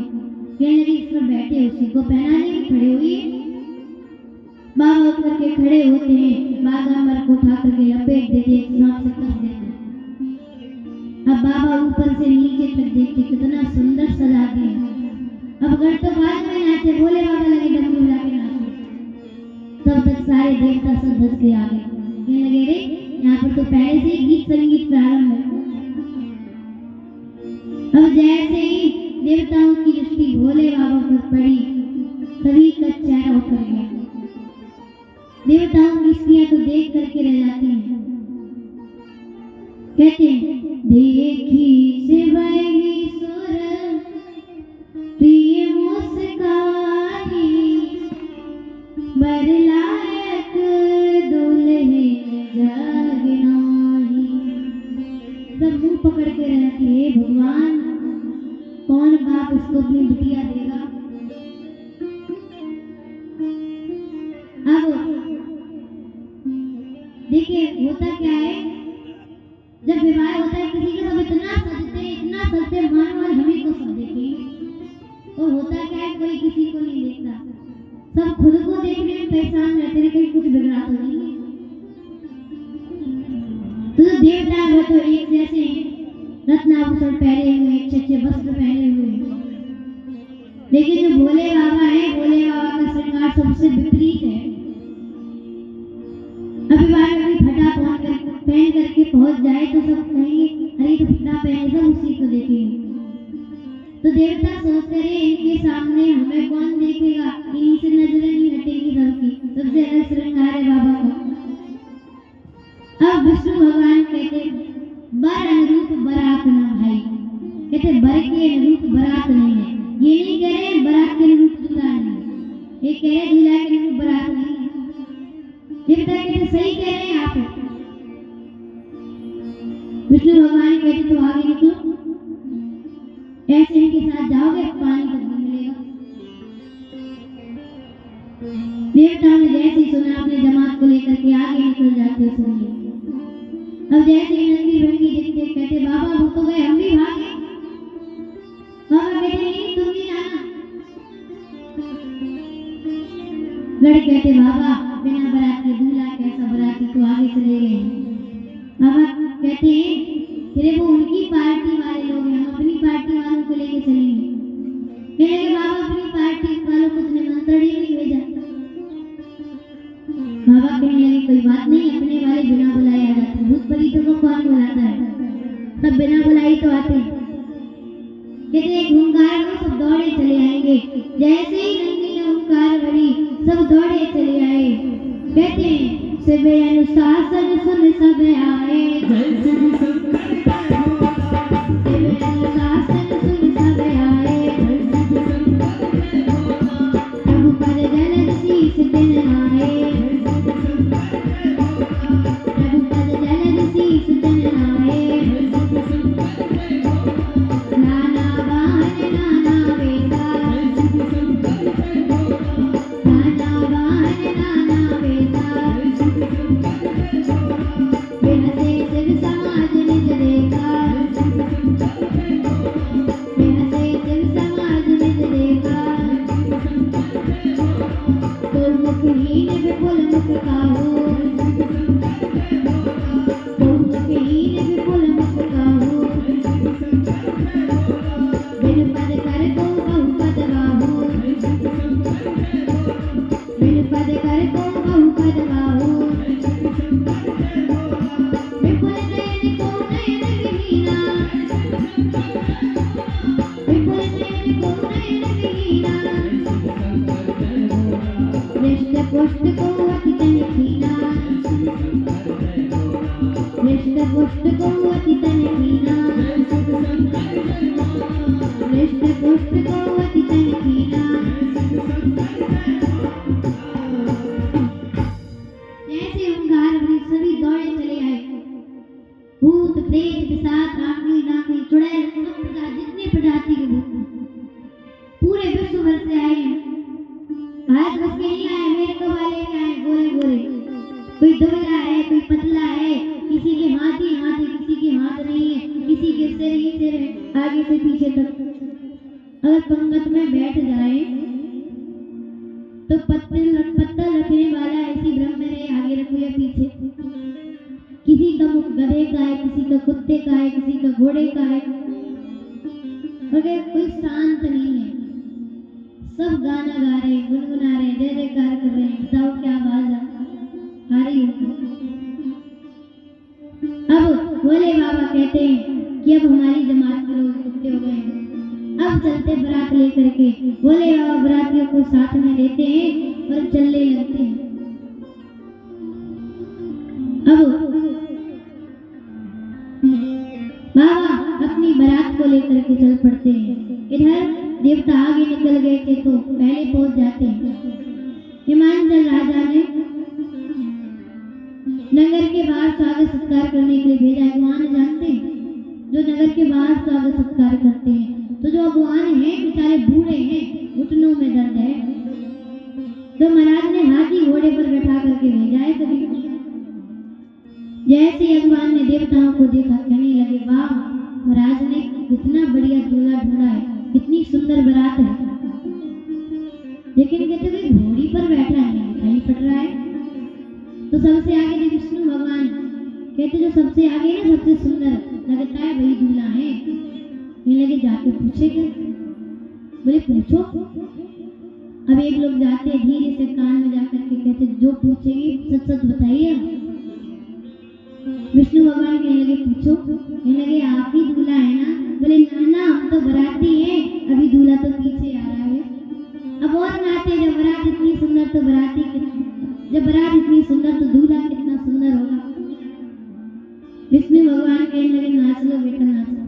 कहने लगे इस पर बैठे उसी को पहनाने की खड़े हुई। बाबा उठ करके खड़े होते हैं, बागामर को उठा करके लपेट देते, एक सांप से कस देते। अब बाबा ऊपर से नीचे तक देखते, कितना सुंदर सजा दिया। अब गढ़ तो बाद में नाचे, भोले बाबा लगे डमरू बजा के नाचे। तब तक सारे देवता सब धस के आ गए। कहने लगे रे यहाँ पर तो पहले से ही गीत संगीत प्रारंभ है। अब जैसे ही देवताओं की दृष्टि भोले बाबा पर पड़ी, सभी का चेहरा उतर गया। देवताओं की स्त्रियां तो देख करके रह जाती हैं। कहते हैं देखी शिवई सुर प्रिय मुस्कानी, बरलायक दुल्हन जगनाही। सब मुंह पकड़ के रहती है, भगवान कौन बाप इसको अपनी बिटिया देगा? अब देखिए होता क्या है, जब विवाह होता है किसी का, सब इतना सजते मानो आज हमें को सब देखेंगे। और होता क्या है, कोई किसी को नहीं देखता, सब खुद को देखने में परेशान रहते हैं, कहीं कुछ बिगड़ा तो नहीं है। तो जो देवता है वो तो एक जैसे रत्नाभूषण पहने हुए, अच्छे वस्त्र पहने हुए, लेकिन जो भोले बाबा है, भोले बाबा का श्रृंगार सबसे विपरीत है। अभी बार फटा पहन करके पहुंच जाए तो सब कहेंगे अरे तो फटा पहने, सब उसी को देखेंगे। तो देवता सोचते रहे इनके सामने हमें कौन देखेगा, इन्हीं से नजरें नहीं हटेगी सबकी। सबसे अलग श्रृंगार है बाबा का। अब विष्णु भगवान कहते बर अनुरूप बरात ना भाई, कहते बर के अनुरूप बरात नहीं है। ये नहीं कह रहे बरात के अनुरूप दूल्हा नहीं, ये कह रहे दूल्हा के अनुरूप बरात नहीं है। देवता कहते सही कह रहे हैं आप। विष्णु भगवान कहते तो आगे निकलो, ऐसे इनके साथ जाओगे पानी तक नहीं मिलेगा। देवताओं ने जैसे ही सुना अपने जमात को लेकर के आगे निकल जाते सुनिए। अब जैसे ही नंदी भंगी देखते कहते बाबा वो तो गए, हम भी भागे। बाबा कहते नहीं तुम नहीं जाना। लड़के कहते बाबा बिना बारात के दूल्हा कैसा बाराती, तो आगे चले गए। बाबा कहते हैं फिर वो उनकी पार्टी वाले लोग हैं, हम अपनी पार्टी वालों को लेके चलेंगे। कहने लगे बाबा अपनी पार्टी वालों को निमंत्रण ही नहीं भेजा। बाबा कहने लगे कोई बात नहीं, अपने वाले बिना बुलाए आ जाते, भूत प्रेतों को कौन बुलाता है, सब बिना बुलाई तो आते। कहते एक हुंकार में सब दौड़े चले आएंगे। जैसे ही नंदी ने हुंकार भरी सब दौड़े चले आए। कहते हैं शिव अनुशासन सुन सब आए,
जय श्री शंकर जय भोला।
शिव अनुशासन सुन सब आए,
जय श्री शंकर जय भोला।
प्रभु पर जलन शीश दिन आए, प्रभु पर जलन शीश दिन आए। नाना वाहन नाना वेदा, नाना वाहन नाना वेदा। बिहसे शिव समाज निज देखा, बिहसे शिव समाज निज देखा। तो मुखहीन विपुल मुख काहू, तो मुखहीन विपुल मुख काहू। बिन पद कर को बहु पद बाहू, बिन पद कर को बहु पद बाहू। विपुल नयन को नयन विहीना, विपुल नयन को नयन विहीना। दृष्ट पुष्ट को अति तन कीना, दृष्ट पुष्ट को अति तन कीना, दृष्ट पुष्ट को अति तन कीना। जैसे हुंकार भरी सभी दौड़े चले आए। भूत प्रेत पिशाच आंकड़ी नाकड़ी चुड़ैल सब प्रकार जितने प्रजाति के भूत पूरे विश्व भर से आए हैं। भारत वर्ष के नहीं आए, अमेरिका वाले के आए, गोरे गोरे। कोई दुबला है, कोई पतला है, किसी के हाथ ही हाथ है, किसी के हाथ नहीं है, किसी के सिर अगर पंगत में बैठ जाए तो पत्तल रखने वाला ऐसी भ्रम में रहे आगे रखो या पीछे। किसी का मुख गधे का है, किसी का कुत्ते का है, किसी का घोड़े का है, मगर कोई शांत नहीं है। सब गाना गा रहे, गुनगुना रहे, जय जयकार कर रहे हैं। बताओ क्या आवाज आ रही होगी। अब भोले बाबा कहते हैं कि अब हमारी जमात के लोग इकट्ठे हो गए हैं, अब चलते बारात लेकर के। भोले बाबा बारातियों को साथ में लेते हैं और चलने लगते हैं। अब बाबा अपनी बारात को लेकर के चल पड़ते हैं। इधर देवता आगे निकल गए थे तो पहले पहुंच जाते हैं। हिमांचल राजा ने नगर के बाहर स्वागत सत्कार करने के लिए भेजा। अगवान जानते हैं जो नगर के बाहर स्वागत सत्कार करते हैं। तो जो अगवान हैं बेचारे बूढ़े हैं, घुटनों में दर्द है, तो महाराज ने हाथी घोड़े पर बैठा करके भेजा है सभी। जैसे अगवान ने देवताओं को देखा कहने लगे, वाह महाराज ने कितना बढ़िया दूल्हा ढूंढा है, कितनी सुंदर बारात है। लेकिन कहते कोई घोड़ी पर बैठा है, दिखाई पड़ रहा है। तो सबसे आगे थे विष्णु भगवान। कहते जो सबसे आगे है ना, सबसे सुंदर लगता है वही दूल्हा है। ये लगे जाके पूछेंगे। बोले पूछो। अब एक लोग जाते हैं धीरे से कान में जाकर के कहते जो पूछेंगे सच सच बताइए। विष्णु भगवान कहने लगे पूछो। कहने लगे आप ही दूल्हा है ना? बोले नाना हम तो बराती हैं, अभी दूल्हा तो पीछे आ रहा है। अब और नाते, जब बारात इतनी सुंदर तो बराती कितनी, जब बारात इतनी सुंदर तो दूल्हा कितना सुंदर होगा। विष्णु भगवान कहने लगे नाच लो बेटा नाच लो।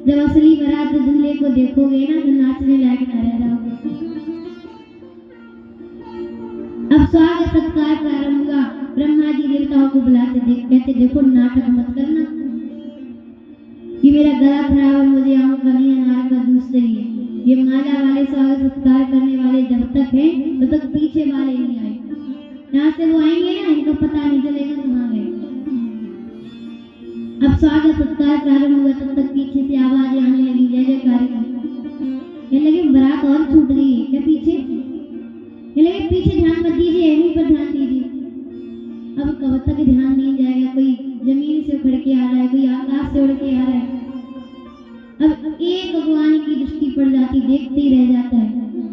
जब असली बारात दूल्हे को देखोगे ना तो नाचने लायक न रह जाओगे। अब स्वागत सत्कार प्रारंभ हुआ। ब्रह्मा जी देवताओं को बुलाते कहते देखो नाटक मत करना, ये मेरा गला खराब है, मुझे आऊं का नहीं अनार का जूस चाहिए। ये माला वाले स्वागत सत्कार करने वाले जब तक हैं तब तक पीछे वाले नहीं आए। यहाँ से वो आएंगे ना, इनको पता नहीं चलेगा कहाँ गए। अब स्वागत सत्कार प्रारंभ हुआ, तब तक पीछे से आवाजें आने लगी, जय जयकार कहने लगे। बारात और छूट गई है क्या पीछे? कहने लगे पीछे ध्यान मत दीजिए, यहीं पर ध्यान दीजिए। अब कब तक ध्यान नहीं जाएगा? कोई जमीन से उखड़ के आ रहा है, कोई आकाश से उड़ के आ रहा है। अब एक भगवान की दृष्टि पड़ जाती, देखते ही रह जाता है।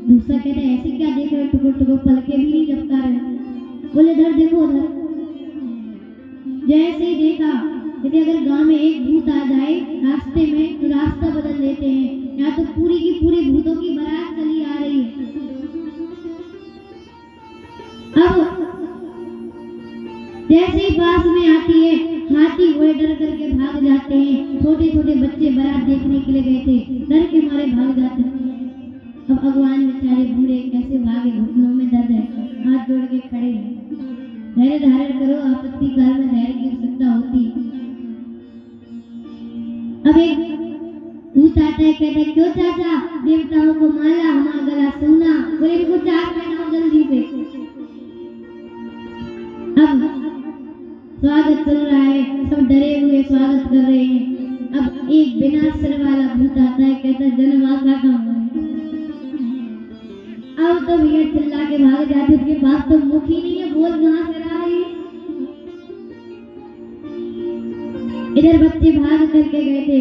दूसरा कहता है ऐसे क्या देख रहे हो, टुकड़ टुकड़ पलके भी नहीं झपका रहे। बोले इधर देखो उधर। जैसे ही देखा, यदि अगर गांव में एक भूत आ जाए रास्ते में तो रास्ता बदल देते हैं। यहाँ तो पूरी की पूरी भूतों की बारात चली आ रही है। अब जैसे ही पास में आती है, हाथी घोड़े डर करके भाग जाते हैं। छोटे छोटे बच्चे बारात देखने के लिए गए थे, डर के मारे भाग जाते हैं। अब भगवान बेचारे बूढ़े कैसे भागे, घुटनों में दर्द है, हाथ जोड़ के खड़े हैं। धैर्य धारण करो, आपत्ति काल में धैर्य की आवश्यकता होती है। अब एक भूत आता है, कहता है क्यों चाचा देवताओं को माला, हमारा गला सोना। बोले इनको चार पहनाओ जल्दी से। अब स्वागत चल रहा है, सब डरे हुए स्वागत कर रहे हैं। अब एक बिना सिर वाला भूत आता है, कहता है जनवासा कहाँ है? अब तो भैया चिल्ला के भाग जाते, उसके पास तो मुख ही नहीं है, बोल कहाँ से रहा है। इधर बच्चे भाग करके गए थे,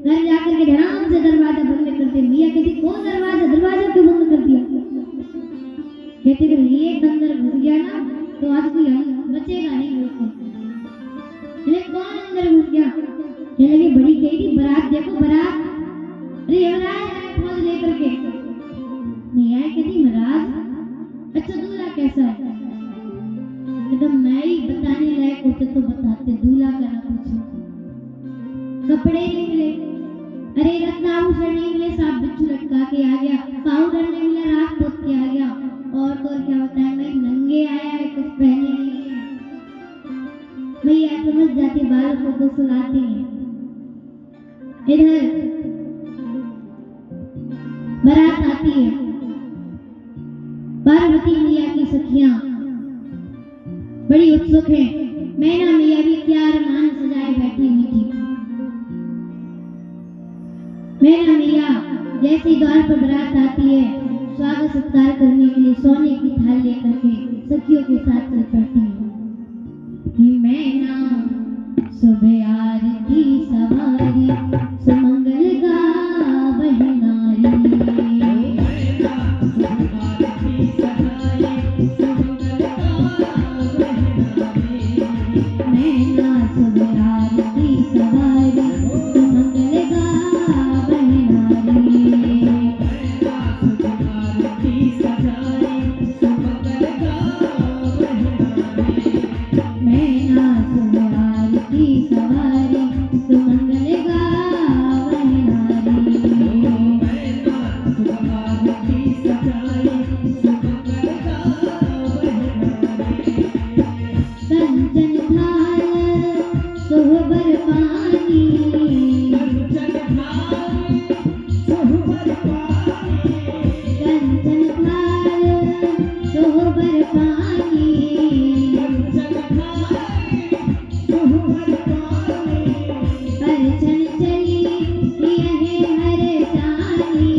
घर जाकर के धड़ाम से दरवाजा बंद करते। भैया कहती कौन दरवाजा, दरवाजा क्यों बंद कर दिया? कहते अगर ये अंदर घुस गया ना तो आज कोई बचेगा नहीं। कौन अंदर घुस गया? कहने लगे बड़ी कही थी बारात देखो बारात। अरे यमराज फौज लेकर के नहीं आए। कहती महाराज अच्छा दूल्हा कैसा है? तो मैं ही बताने लायक होते तो बताते, दूल्हा का ना पूछो। कपड़े नहीं मिले, अरे रत्नाभूषण नहीं मिले, सांप बिच्छू लटका के आ गया। पाउडर नहीं मिला, राख पोत के आ गया। और तो क्या होता है, मैं नंगे आया है, कुछ पहने नहीं है। भैया समझ जाते, बालकों को सुलाते हैं। इधर बारात आती है। पार्वती मैया की सखियां बड़ी उत्सुक हैं। मैना मैया भी क्या अरमान सजाए बैठी हुई थी। मैना मैया जैसे ही द्वार पर बारात आती है, स्वागत सत्कार करने के लिए सोने की थाल लेकर के सखियों के साथ चल पड़ती है कि मैना सुबह आरती सवारी सुमंगल गावह नारी। मैना सुबह आरती सवारी सुमंगल गावह नारी। मैना सुबह आरती सवारी सुमंगल गावह नारी। कंचन थाल सोहबर पानी। कंचन थाल सोहबर पानी। परछन चली यहे हर सानी।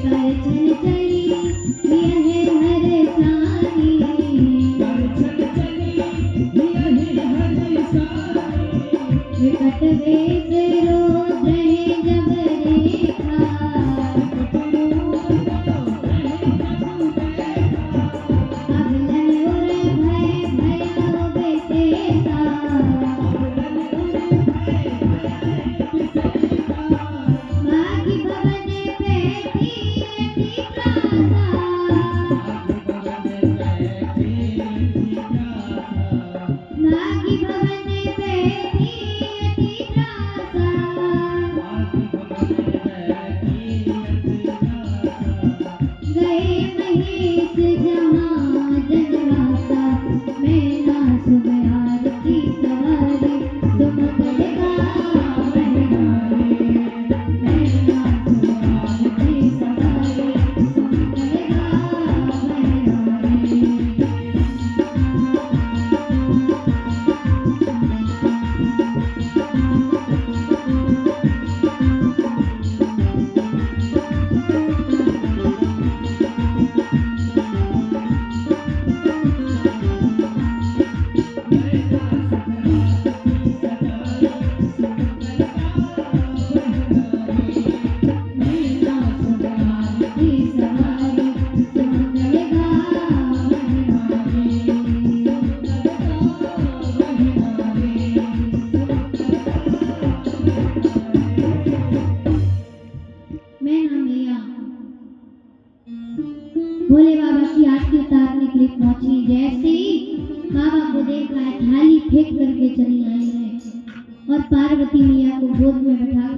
परछन चली यहे हर सानी। विकट वेश रुद्र जब देखा। अगलन उर भय भयो बेतेसा। मागी भवन बैठी अति त्रासा। मागी भवन बैठी अति त्रासा। गए महेश जहाँ जनवासा। मैना सुबह आरती सवारी सुमंगल गावह नारी। मैना सुबह आरती सवारी सुमंगल गावह नारी। मैना सुबह आरती सवारी सुमंगल गावह नारी। मैना मैया भोले बाबा की आरती उतारने के लिए पहुंची। जैसे ही बाबा को देखा है, थाली फेंक करके चली आई है और पार्वती मैया को गोद में बैठा